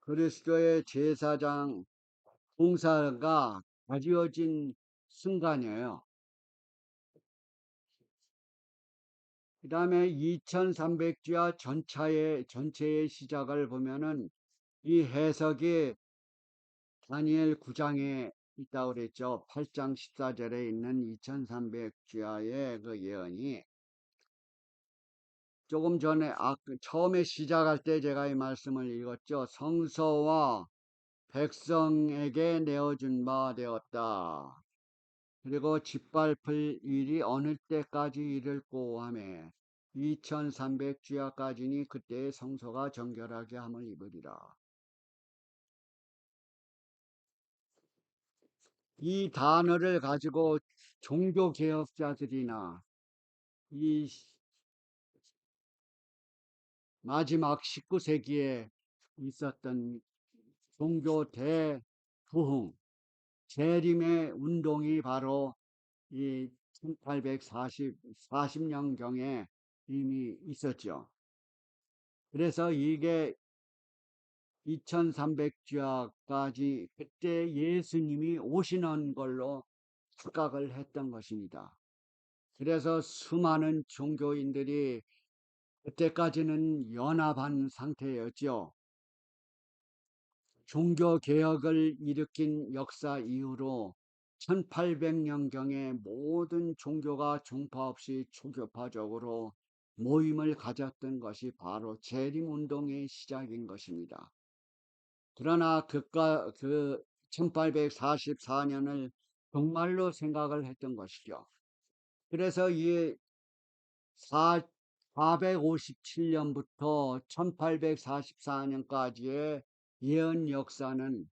Speaker 1: 그리스도의 제사장 봉사가 가지어진 순간이에요. 그 다음에 2300주야 전체의 시작을 보면은 이 해석이 다니엘 9장에 있다고 그랬죠. 8장 14절에 있는 2300주야의 그 예언이, 조금 전에 처음에 시작할 때 제가 이 말씀을 읽었죠. 성서와 백성에게 내어준 바 되었다. 그리고 짓밟을 일이 어느 때까지 이를꼬 하매 2300주야까지니 그때의 성소가 정결하게 함을 입으리라. 이 단어를 가지고 종교개혁자들이나 이 마지막 19세기에 있었던 종교 대부흥, 재림의 운동이 바로 이 1840년경에 이미 있었죠. 그래서 이게 2300주야까지 그때 예수님이 오시는 걸로 착각을 했던 것입니다. 그래서 수많은 종교인들이 그때까지는 연합한 상태였죠. 종교개혁을 일으킨 역사 이후로 1800년경에 모든 종교가 종파 없이 초교파적으로 모임을 가졌던 것이 바로 재림운동의 시작인 것입니다. 그러나 그 1844년을 정말로 생각을 했던 것이죠. 그래서 이 457년부터 1844년까지의 예언 역사는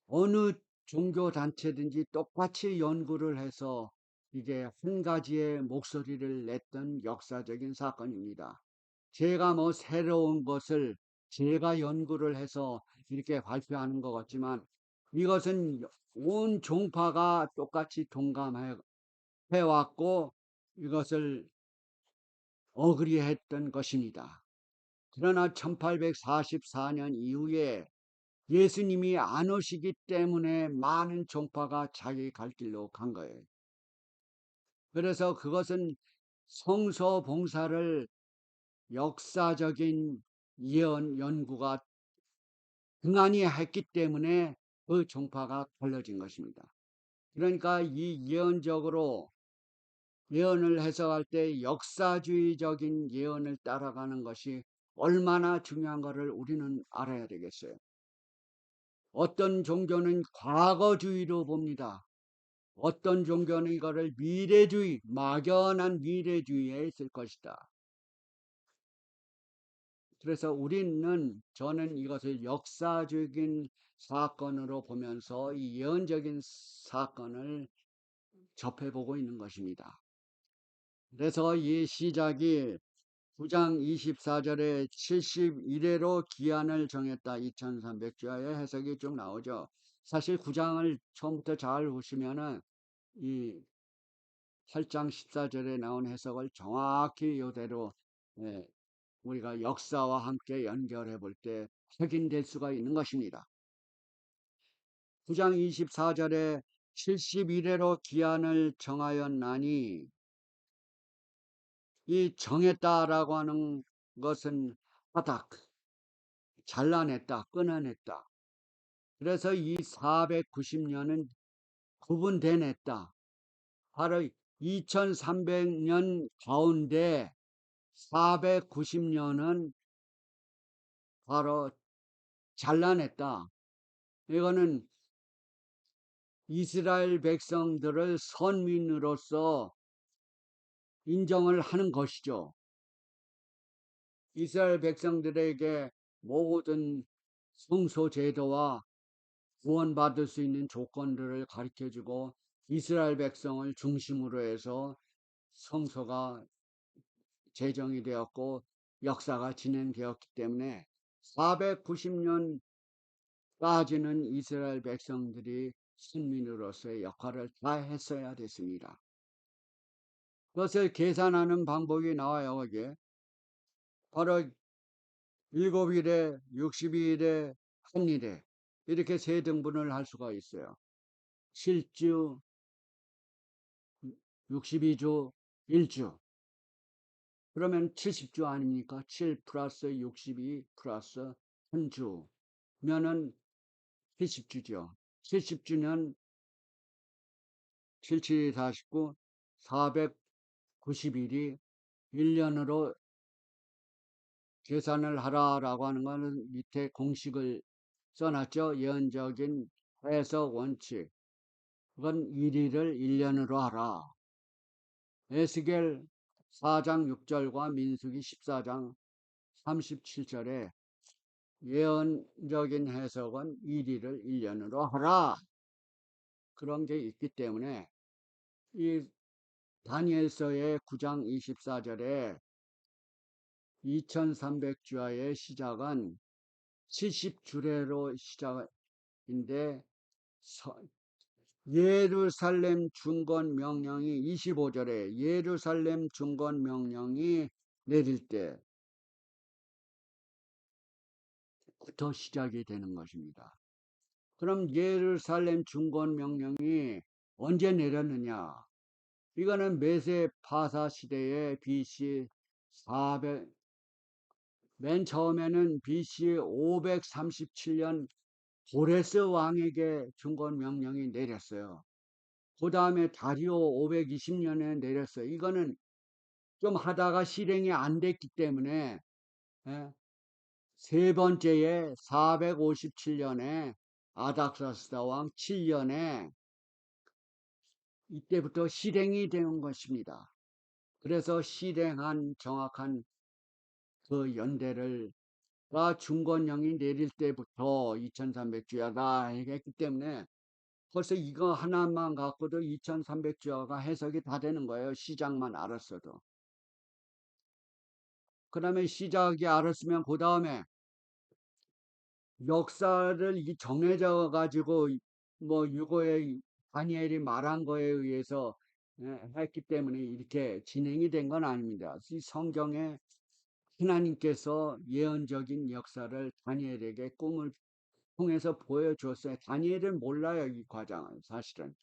Speaker 1: 어느 종교 단체든지 똑같이 연구를 해서 이게 한 가지의 목소리를 냈던 역사적인 사건입니다. 제가 뭐 새로운 것을 제가 연구를 해서 이렇게 발표하는 것 같지만 이것은 온 종파가 똑같이 동감해 왔고 이것을 어그리했던 것입니다. 그러나 1844년 이후에 예수님이 안 오시기 때문에 많은 종파가 자기 갈 길로 간 거예요. 그래서 그것은 성서 봉사를 역사적인 예언 연구가 등한히 했기 때문에 그 종파가 갈라진 것입니다. 그러니까 이 예언적으로 예언을 해석할 때 역사주의적인 예언을 따라가는 것이 얼마나 중요한가를 우리는 알아야 되겠어요. 어떤 종교는 과거주의로 봅니다. 어떤 종교는 이거를 미래주의, 막연한 미래주의에 있을 것이다. 그래서 저는 이것을 역사적인 사건으로 보면서 이 예언적인 사건을 접해보고 있는 것입니다. 그래서 이 시작이 9장 24절에 71회로 기한을 정했다. 2300주야의 해석이 좀 나오죠. 사실 9장을 처음부터 잘 보시면은 이 8장 14절에 나온 해석을 정확히 이대로 우리가 역사와 함께 연결해 볼 때 확인될 수가 있는 것입니다. 9장 24절에 71회로 기한을 정하였나니 이 정했다라고 하는 것은 하다, 잘라냈다, 끊어냈다. 그래서 이 490년은 구분돼냈다. 바로 2300년 가운데 490년은 바로 잘라냈다. 이거는 이스라엘 백성들을 선민으로서 인정을 하는 것이죠. 이스라엘 백성들에게 모든 성소 제도와 구원받을 수 있는 조건들을 가르쳐주고 이스라엘 백성을 중심으로 해서 성소가 제정이 되었고 역사가 진행되었기 때문에 490년까지는 이스라엘 백성들이 선민으로서의 역할을 다 했어야 됐습니다. 그것을 계산하는 방법이 나와요. 거기에 바로 7일에 62일에 한일에 이렇게 세 등분을 할 수가 있어요. 7주, 62주, 1주. 그러면 70주 아닙니까? 7 플러스 62 플러스 1주면은 70주죠. 70주년 77이 49, 490일이 1년으로 계산을 하라라고 하는 것은 밑에 공식을 써놨죠. 예언적인 해석 원칙. 그건 1일을 1년으로 하라. 에스겔 4장 6절과 민수기 14장 37절에 예언적인 해석은 1일을 1년으로 하라. 그런 게 있기 때문에 이 다니엘서의 9장 24절에 2300주야의 시작은 70주례로 시작인데 예루살렘 중건 명령이 25절에 예루살렘 중건 명령이 내릴 때부터 시작이 되는 것입니다. 그럼 예루살렘 중건 명령이 언제 내렸느냐? 이거는 메세 파사 시대의 BC 400, 맨 처음에는 BC 537년 고레스 왕에게 중건 명령이 내렸어요. 그 다음에 다리오 520년에 내렸어요. 이거는 좀 하다가 실행이 안 됐기 때문에 세 번째에 457년에 아닥사스다 왕 7년에 이때부터 실행이 되는 것입니다. 그래서 실행한 정확한 그 연대를 가 중건령이 내릴 때부터 2300주야다 했기 때문에 벌써 이거 하나만 갖고도 2300주야가 해석이 다 되는 거예요. 시작만 알았어도. 그다음에 시작이 알았으면 그 다음에 역사를 이 정해져 가지고 뭐 유고의 다니엘이 말한 거에 의해서 했기 때문에 이렇게 진행이 된 건 아닙니다. 이 성경에 하나님께서 예언적인 역사를 다니엘에게 꿈을 통해서 보여줬어요. 다니엘은 몰라요, 이 과정을. 사실은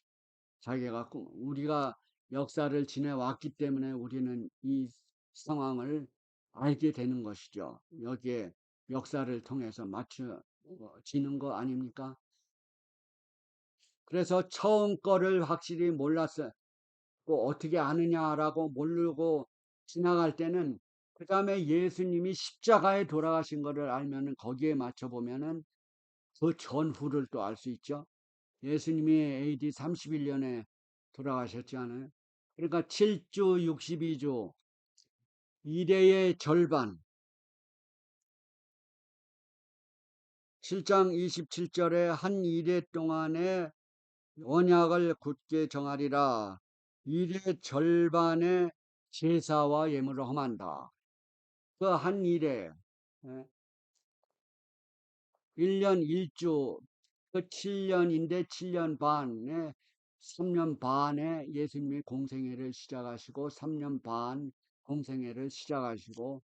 Speaker 1: 자기가 우리가 역사를 지내왔기 때문에 우리는 이 상황을 알게 되는 것이죠. 여기에 역사를 통해서 맞춰지는 거 아닙니까? 그래서 처음 거를 확실히 몰랐어요. 어떻게 아느냐라고 모르고 지나갈 때는 그 다음에 예수님이 십자가에 돌아가신 거를 알면은 거기에 맞춰보면은 그 전후를 또 알 수 있죠. 예수님이 AD 31년에 돌아가셨지 않아요? 그러니까 7주 62주 이래의 절반 7장 27절에 한 이래 동안에 언약을 굳게 정하리라. 이래 절반의 제사와 예물을 험한다. 그 한 이래 1년 1주 그 7년인데 7년 반에 3년 반에 예수님이 공생애를 시작하시고 3년 반 공생애를 시작하시고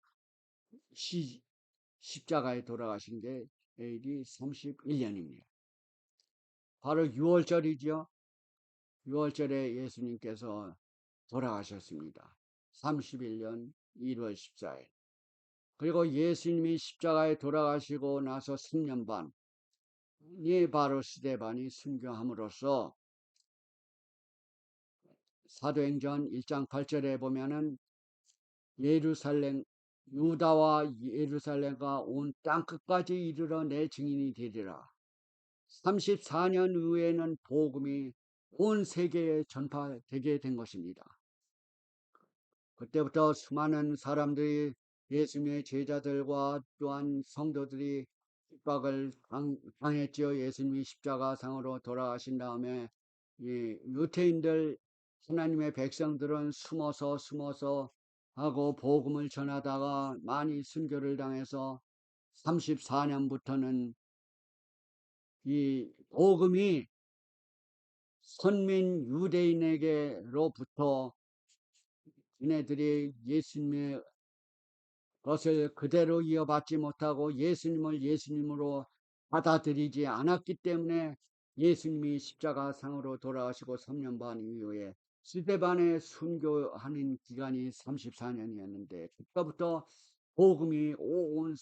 Speaker 1: 십자가에 돌아가신 게 AD 31년입니다. 바로 6월절이죠. 6월절에 예수님께서 돌아가셨습니다. 31년 1월 14일. 그리고 예수님이 십자가에 돌아가시고 나서 3년 반, 이 바로 스데반이 순교함으로써 사도행전 1장 8절에 보면은 예루살렘 유다와 예루살렘과 온 땅끝까지 이르러 내 증인이 되리라. 34년 후에는 복음이 온 세계에 전파되게 된 것입니다. 그때부터 수많은 사람들이 예수님의 제자들과 또한 성도들이 핍박을 당했죠. 예수님이 십자가상으로 돌아가신 다음에 이 유태인들 하나님의 백성들은 숨어서 하고 복음을 전하다가 많이 순교를 당해서 34년부터는 이 복음이 선민 유대인에게로부터 이네들이 예수님의 것을 그대로 이어받지 못하고 예수님을 예수님으로 받아들이지 않았기 때문에 예수님이 십자가상으로 돌아가시고 3년 반 이후에 스데반에 순교하는 기간이 34년이었는데 그때부터 복음이 온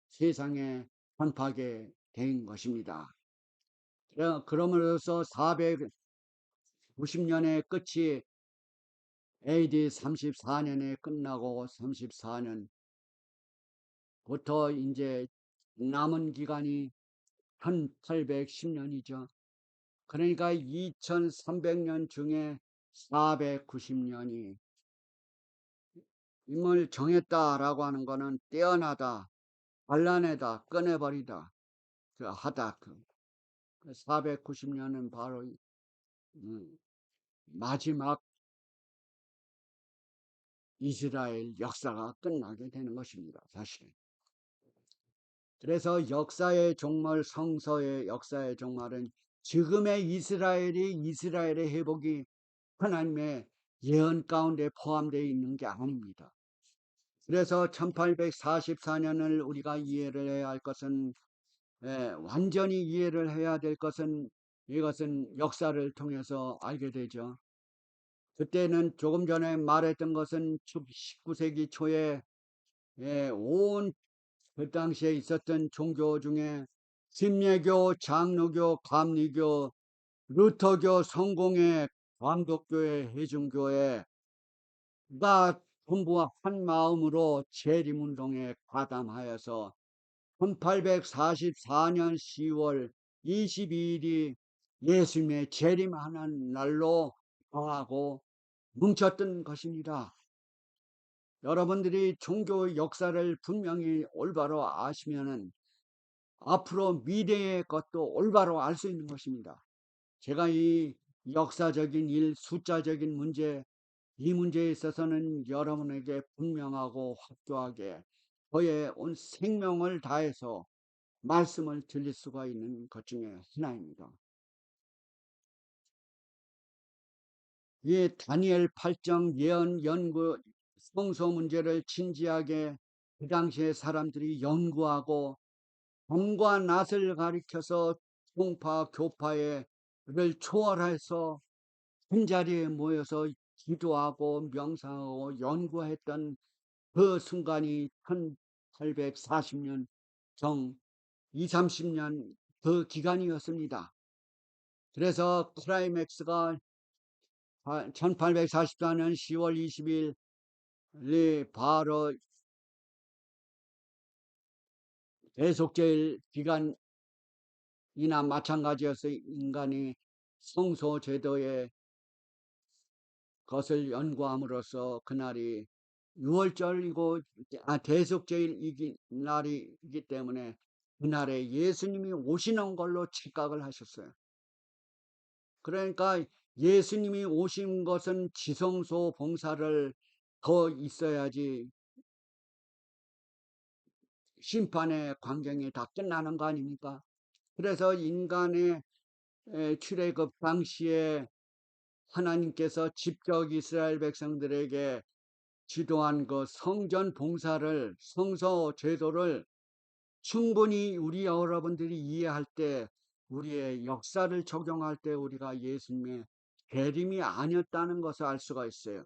Speaker 1: 세상에 전파하게 된 것입니다. 그러므로서 490년의 끝이 AD 34년에 끝나고 34년부터 이제 남은 기간이 1810년이죠. 그러니까 2300년 중에 490년이 임을 정했다라고 하는 것은 떼어나다, 발라내다, 꺼내버리다, 하다. 490년은 바로 마지막 이스라엘 역사가 끝나게 되는 것입니다. 사실은. 그래서 역사의 종말, 성서의 역사의 종말은 지금의 이스라엘의 회복이 하나님의 예언 가운데 포함되어 있는 게 아닙니다. 그래서 1844년을 우리가 이해를 해야 할 것은 완전히 이해를 해야 될 것은 이것은 역사를 통해서 알게 되죠. 그때는 조금 전에 말했던 것은 19세기 초에 온 그 당시에 있었던 종교 중에 심예교, 장로교, 감리교, 루터교, 성공회, 광독교회, 해중교회가 전부 한 마음으로 재림운동에 가담하여서 1844년 10월 22일이 예수님의 재림하는 날로 정하고 뭉쳤던 것입니다. 여러분들이 종교 역사를 분명히 올바로 아시면은 앞으로 미래의 것도 올바로 알 수 있는 것입니다. 제가 이 역사적인 일, 숫자적인 문제, 이 문제에 있어서는 여러분에게 분명하고 확고하게 저의 온 생명을 다해서 말씀을 드릴 수가 있는 것 중에 하나입니다. 이 다니엘 8장 예언 연구 성소 문제를 진지하게 그 당시에 사람들이 연구하고 밤과 낮을 가리켜서 종파 교파를 초월해서 한자리에 모여서 기도하고 명상하고 연구했던 그 순간이 1840년 정 2, 30년 그 기간이었습니다. 그래서 클라이맥스가 1844년 10월 20일 바로 대속제일 기간이나 마찬가지여서 인간이 성소 제도의 것을 연구함으로써 그날이 6월절이고 대속제일이기 날이기 때문에 그날에 예수님이 오시는 걸로 착각을 하셨어요. 그러니까 예수님이 오신 것은 지성소 봉사를 더 있어야지 심판의 광경이 다 끝나는 거 아닙니까? 그래서 인간의 출애굽 당시에 하나님께서 직접 이스라엘 백성들에게 지도한 그 성전 봉사를, 성소 제도를 충분히 우리 여러분들이 이해할 때, 우리의 역사를 적용할 때 우리가 예수님의 계림이 아니었다는 것을 알 수가 있어요.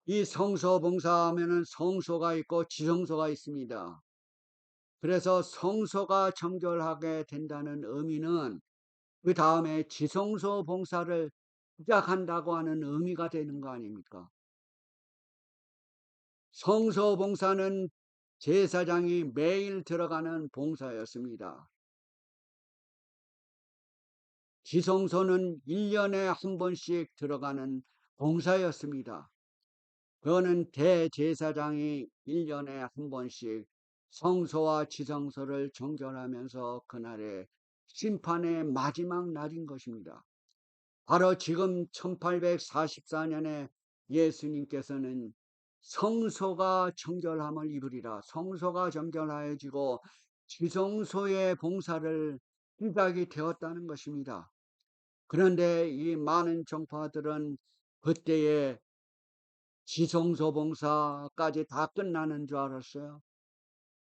Speaker 1: 이 성소 봉사하면은 성소가 있고 지성소가 있습니다. 그래서 성소가 정결하게 된다는 의미는 그 다음에 지성소 봉사를 시작한다고 하는 의미가 되는 거 아닙니까? 성소 봉사는 제사장이 매일 들어가는 봉사였습니다. 지성소는 1년에 한 번씩 들어가는 봉사였습니다. 그거는 대제사장이 1년에 한 번씩 성소와 지성소를 정결하면서 그날의 심판의 마지막 날인 것입니다. 바로 지금 1844년에 예수님께서는 성소가 정결함을 입으리라. 성소가 정결하여지고 지성소의 봉사를 시작이 되었다는 것입니다. 그런데 이 많은 정파들은 그때에 지성소 봉사까지 다 끝나는 줄 알았어요.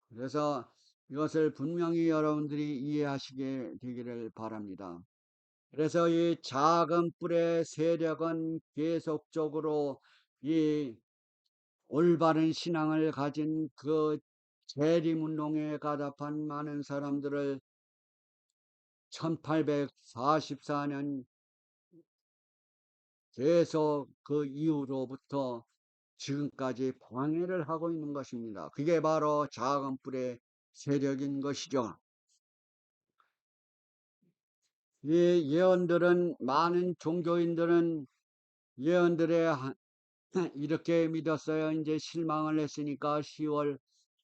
Speaker 1: 그래서 이것을 분명히 여러분들이 이해하시게 되기를 바랍니다. 그래서 이 작은 뿔의 세력은 계속적으로 이 올바른 신앙을 가진 그 재림운동에 가담한 많은 사람들을 1844년 계속 그 이후로부터 지금까지 방해를 하고 있는 것입니다. 그게 바로 작은 뿔의 세력인 것이죠. 이 예언들은 많은 종교인들은 예언들의 이렇게 믿었어요. 이제 실망을 했으니까 10월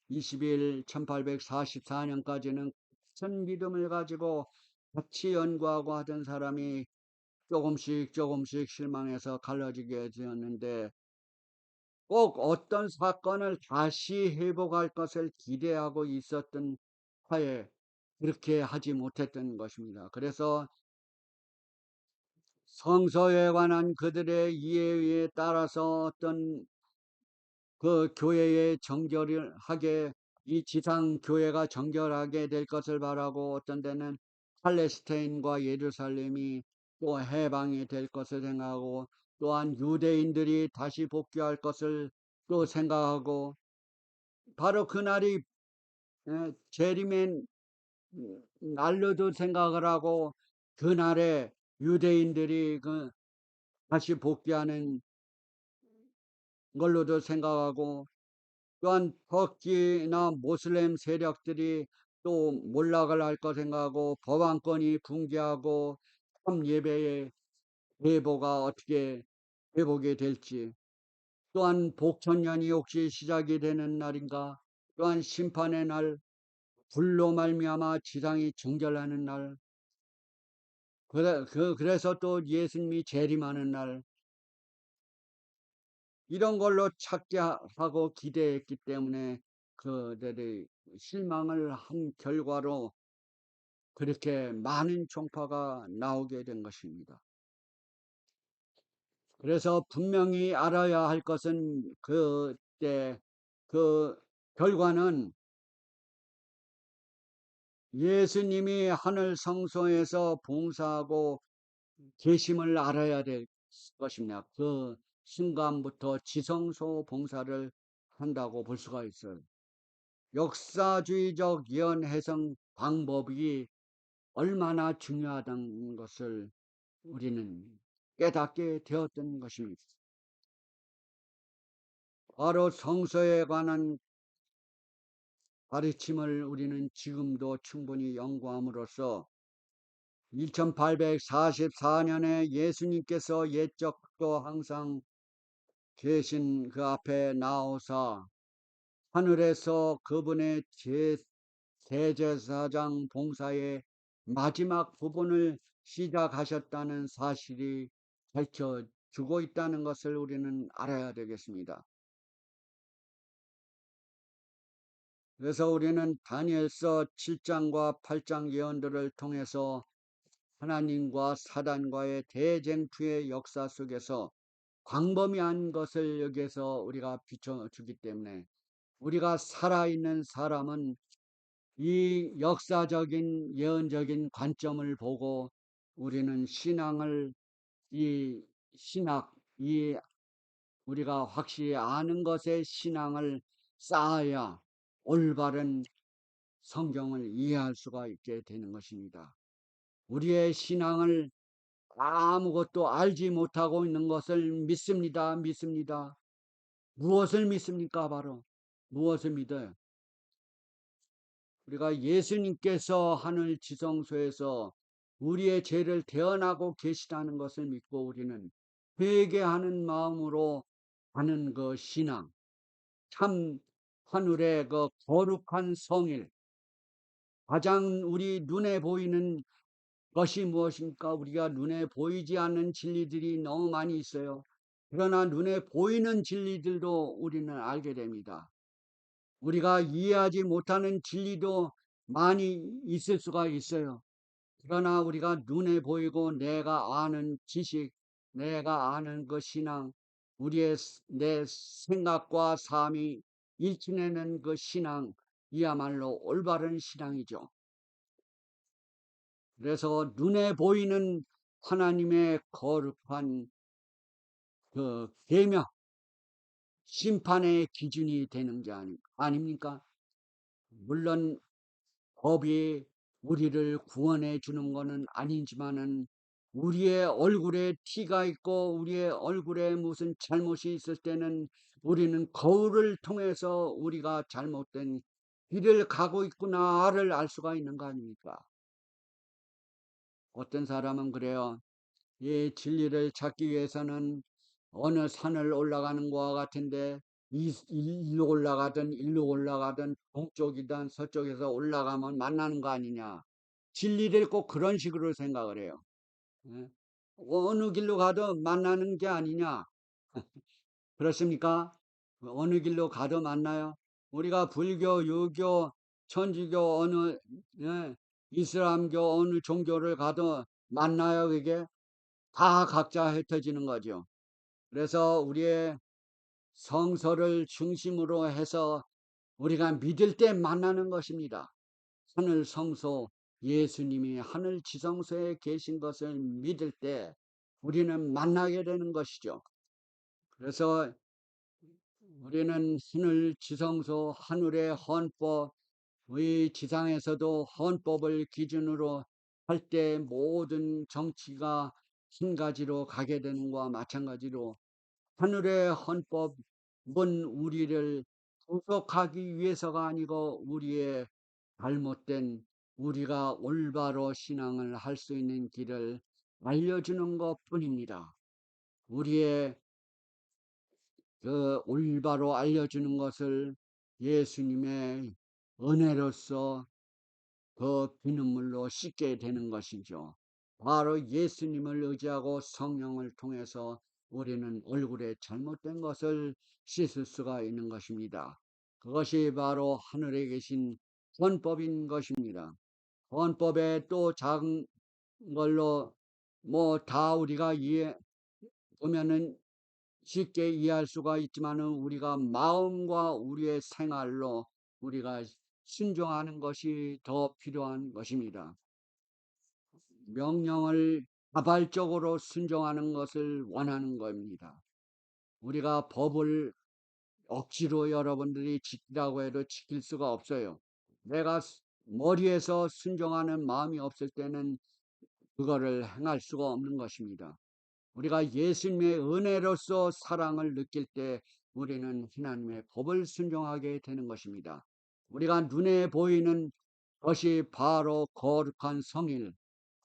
Speaker 1: 20일 1844년까지는 큰 믿음을 가지고 같이 연구하고 하던 사람이 조금씩 실망해서 갈라지게 되었는데 꼭 어떤 사건을 다시 회복할 것을 기대하고 있었던 하에 그렇게 하지 못했던 것입니다. 그래서 성서에 관한 그들의 이해에 따라서 어떤 그 교회의 정결을 하게 이 지상 교회가 정결하게 될 것을 바라고 어떤 데는 팔레스타인과 예루살렘이 또 해방이 될 것을 생각하고 또한 유대인들이 다시 복귀할 것을 또 생각하고 바로 그날이 재림의 날로도 생각을 하고 그날에 유대인들이 그 다시 복귀하는 걸로도 생각하고 또한 터키나 모슬렘 세력들이 또 몰락을 할 거 생각하고 법안권이 붕괴하고 참 예배의 계보가 어떻게 회복이 될지, 또한 복천년이 혹시 시작이 되는 날인가, 또한 심판의 날, 불로 말미암아 지상이 정결하는 날, 그래서 또 예수님이 재림하는 날, 이런 걸로 찾게 하고 기대했기 때문에 그들의 실망을 한 결과로 그렇게 많은 종파가 나오게 된 것입니다. 그래서 분명히 알아야 할 것은 그때 그 결과는 예수님이 하늘 성소에서 봉사하고 계심을 알아야 될 것입니다. 그 순간부터 지성소 봉사를 한다고 볼 수가 있어요. 역사주의적 예언 해석 방법이 얼마나 중요하다는 것을 우리는 깨닫게 되었던 것입니다. 바로 성서에 관한 가르침을 우리는 지금도 충분히 연구함으로써 1844년에 예수님께서 옛적도 항상 계신 그 앞에 나오사 하늘에서 그분의 대제사장 봉사의 마지막 부분을 시작하셨다는 사실이 밝혀주고 있다는 것을 우리는 알아야 되겠습니다. 그래서 우리는 다니엘서 7장과 8장 예언들을 통해서 하나님과 사단과의 대쟁투의 역사 속에서 광범위한 것을 여기에서 우리가 비춰주기 때문에 우리가 살아있는 사람은 이 역사적인 예언적인 관점을 보고 우리는 이 신학, 이 우리가 확실히 아는 것의 신앙을 쌓아야 올바른 성경을 이해할 수가 있게 되는 것입니다. 우리의 신앙을 아무것도 알지 못하고 있는 것을 믿습니다. 믿습니다. 무엇을 믿습니까? 바로 무엇을 믿어요? 우리가 예수님께서 하늘 지성소에서 우리의 죄를 대언하고 계시다는 것을 믿고 우리는 회개하는 마음으로 하는 그 신앙, 참 하늘의 그 거룩한 성일, 가장 우리 눈에 보이는 것이 무엇입니까? 우리가 눈에 보이지 않는 진리들이 너무 많이 있어요. 그러나 눈에 보이는 진리들도 우리는 알게 됩니다. 우리가 이해하지 못하는 진리도 많이 있을 수가 있어요. 그러나 우리가 눈에 보이고 내가 아는 지식, 내가 아는 그 신앙, 내 생각과 삶이 일치되는 그 신앙이야말로 올바른 신앙이죠. 그래서 눈에 보이는 하나님의 거룩한 그 계명, 심판의 기준이 되는 게 아닙니까? 물론 법이 우리를 구원해 주는 것은 아니지만은 우리의 얼굴에 티가 있고 우리의 얼굴에 무슨 잘못이 있을 때는 우리는 거울을 통해서 우리가 잘못된 길을 가고 있구나를 알 수가 있는 거 아닙니까? 어떤 사람은 그래요. 이 진리를 찾기 위해서는 어느 산을 올라가는 것과 같은데 일로 올라가든 일로 올라가든 동쪽이든 서쪽에서 올라가면 만나는 거 아니냐. 진리를 꼭 그런 식으로 생각을 해요. 예? 어느 길로 가도 만나는 게 아니냐. 그렇습니까? 어느 길로 가도 만나요. 우리가 불교, 유교, 천주교 예, 이슬람교 어느 종교를 가도 만나요. 그게 다 각자 흩어지는 거죠. 그래서 우리의 성서를 중심으로 해서 우리가 믿을 때 만나는 것입니다. 하늘 성소, 예수님이 하늘 지성소에 계신 것을 믿을 때 우리는 만나게 되는 것이죠. 그래서 우리는 하늘 지성소, 하늘의 헌법, 의 지상에서도 헌법을 기준으로 할 때 모든 정치가 한 가지로 가게 되는 것과 마찬가지로 하늘의 헌법은 우리를 구속하기 위해서가 아니고 우리의 잘못된 우리가 올바로 신앙을 할 수 있는 길을 알려주는 것 뿐입니다. 우리의 그 올바로 알려주는 것을 예수님의 은혜로서 그 피눈물로 씻게 되는 것이죠. 바로 예수님을 의지하고 성령을 통해서 우리는 얼굴에 잘못된 것을 씻을 수가 있는 것입니다. 그것이 바로 하늘에 계신 헌법인 것입니다. 헌법에 또 작은 걸로 뭐 다 우리가 보면은 쉽게 이해할 수가 있지만은 우리가 마음과 우리의 생활로 우리가 순종하는 것이 더 필요한 것입니다. 명령을 자발적으로 순종하는 것을 원하는 겁니다. 우리가 법을 억지로 여러분들이 지키라고 해도 지킬 수가 없어요. 내가 머리에서 순종하는 마음이 없을 때는 그거를 행할 수가 없는 것입니다. 우리가 예수님의 은혜로서 사랑을 느낄 때 우리는 하나님의 법을 순종하게 되는 것입니다. 우리가 눈에 보이는 것이 바로 거룩한 성일,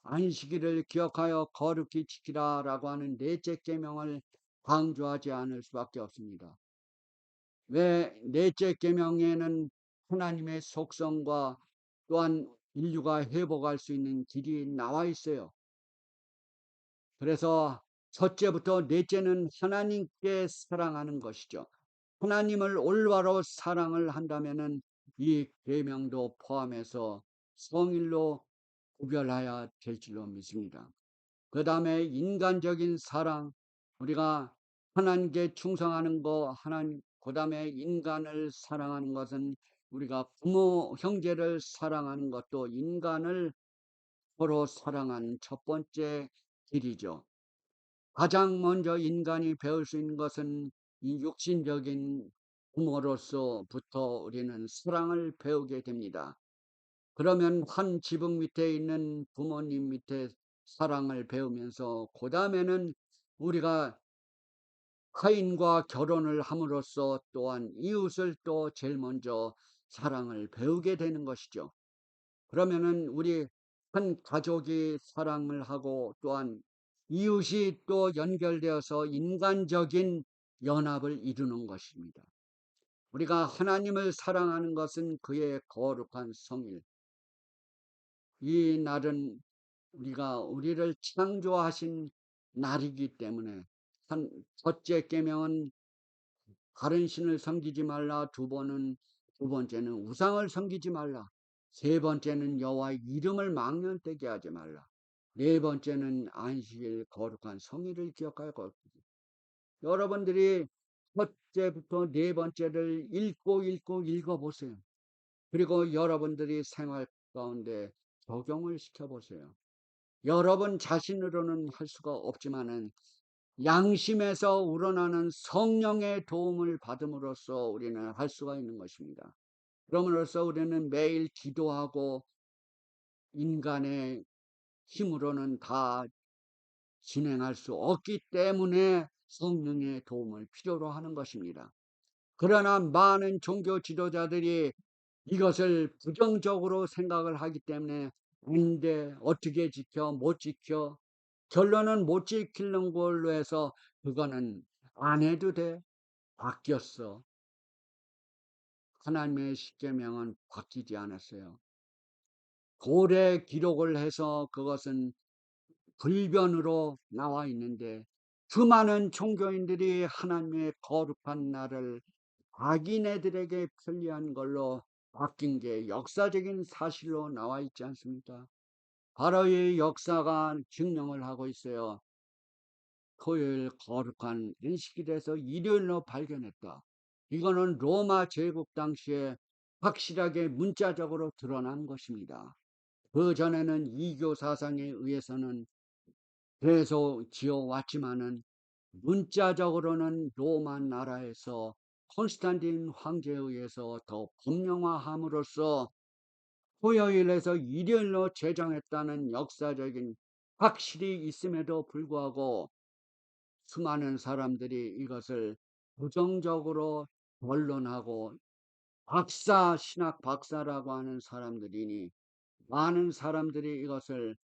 Speaker 1: 안식일을 기억하여 거룩히 지키라라고 하는 넷째 계명을 강조하지 않을 수밖에 없습니다. 왜 넷째 계명에는 하나님의 속성과 또한 인류가 회복할 수 있는 길이 나와 있어요. 그래서 첫째부터 넷째는 하나님께 사랑하는 것이죠. 하나님을 올바로 사랑을 한다면은 이 계명도 포함해서 성일로 구별해야 될 줄로 믿습니다. 그 다음에 인간적인 사랑, 우리가 하나님께 충성하는 거, 그 다음에 인간을 사랑하는 것은 우리가 부모, 형제를 사랑하는 것도 인간을 서로 사랑하는 첫 번째 길이죠. 가장 먼저 인간이 배울 수 있는 것은 이 육신적인 부모로서부터 우리는 사랑을 배우게 됩니다. 그러면 한 지붕 밑에 있는 부모님 밑에 사랑을 배우면서 그 다음에는 우리가 타인과 결혼을 함으로써 또한 이웃을 또 제일 먼저 사랑을 배우게 되는 것이죠. 그러면은 우리 한 가족이 사랑을 하고 또한 이웃이 또 연결되어서 인간적인 연합을 이루는 것입니다. 우리가 하나님을 사랑하는 것은 그의 거룩한 성일. 이 날은 우리를 창조하신 날이기 때문에 첫째 계명은 다른 신을 섬기지 말라. 두 번째는 우상을 섬기지 말라. 세 번째는 여호와의 이름을 망령되게 하지 말라. 네 번째는 안식일 거룩한 성일을 기억하여 거룩하라. 여러분들이 첫째부터 네 번째를 읽고 읽어보세요. 그리고 여러분들이 생활 가운데 적용을 시켜보세요. 여러분 자신으로는 할 수가 없지만은 양심에서 우러나는 성령의 도움을 받음으로써 우리는 할 수가 있는 것입니다. 그럼으로써 우리는 매일 기도하고 인간의 힘으로는 다 진행할 수 없기 때문에 성령의 도움을 필요로 하는 것입니다. 그러나 많은 종교 지도자들이 이것을 부정적으로 생각을 하기 때문에 안 돼, 어떻게 지켜, 못 지켜, 결론은 못 지키는 걸로 해서 그거는 안 해도 돼. 바뀌었어. 하나님의 십계명은 바뀌지 않았어요. 고래 기록을 해서 그것은 불변으로 나와 있는데 수많은 종교인들이 하나님의 거룩한 날을 자기네들에게 편리한 걸로 바뀐 게 역사적인 사실로 나와 있지 않습니까? 바로 이 역사가 증명을 하고 있어요. 토요일 거룩한 안식일에서 일요일로 발견했다. 이거는 로마 제국 당시에 확실하게 문자적으로 드러난 것입니다. 그 전에는 이교 사상에 의해서는 계속 지어왔지만은 문자적으로는 로마 나라에서 콘스탄틴 황제에 의해서 더 법령화함으로써 토요일에서 일요일로 제정했다는 역사적인 확실히 있음에도 불구하고 수많은 사람들이 이것을 부정적으로 변론하고 신학 박사라고 하는 사람들이니 많은 사람들이 이것을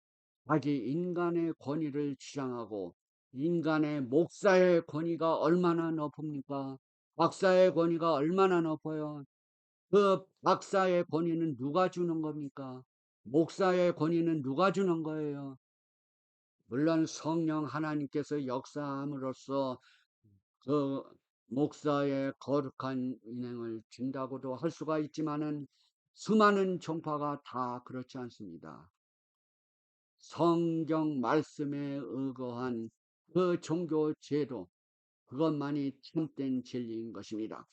Speaker 1: 자기 인간의 권위를 주장하고 인간의 목사의 권위가 얼마나 높습니까? 박사의 권위가 얼마나 높아요? 그 박사의 권위는 누가 주는 겁니까? 목사의 권위는 누가 주는 거예요? 물론 성령 하나님께서 역사함으로써 그 목사의 거룩한 인행을 준다고도 할 수가 있지만은 수많은 종파가 다 그렇지 않습니다. 성경 말씀에 의거한 그 종교 제도, 그것만이 참된 진리인 것입니다.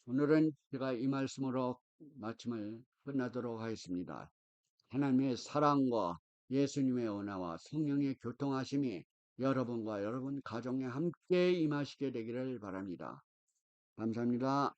Speaker 1: 오늘은 제가 이 말씀으로 마침을 끝나도록 하겠습니다. 하나님의 사랑과 예수님의 은혜와 성령의 교통하심이 여러분과 여러분 가정에 함께 임하시게 되기를 바랍니다. 감사합니다.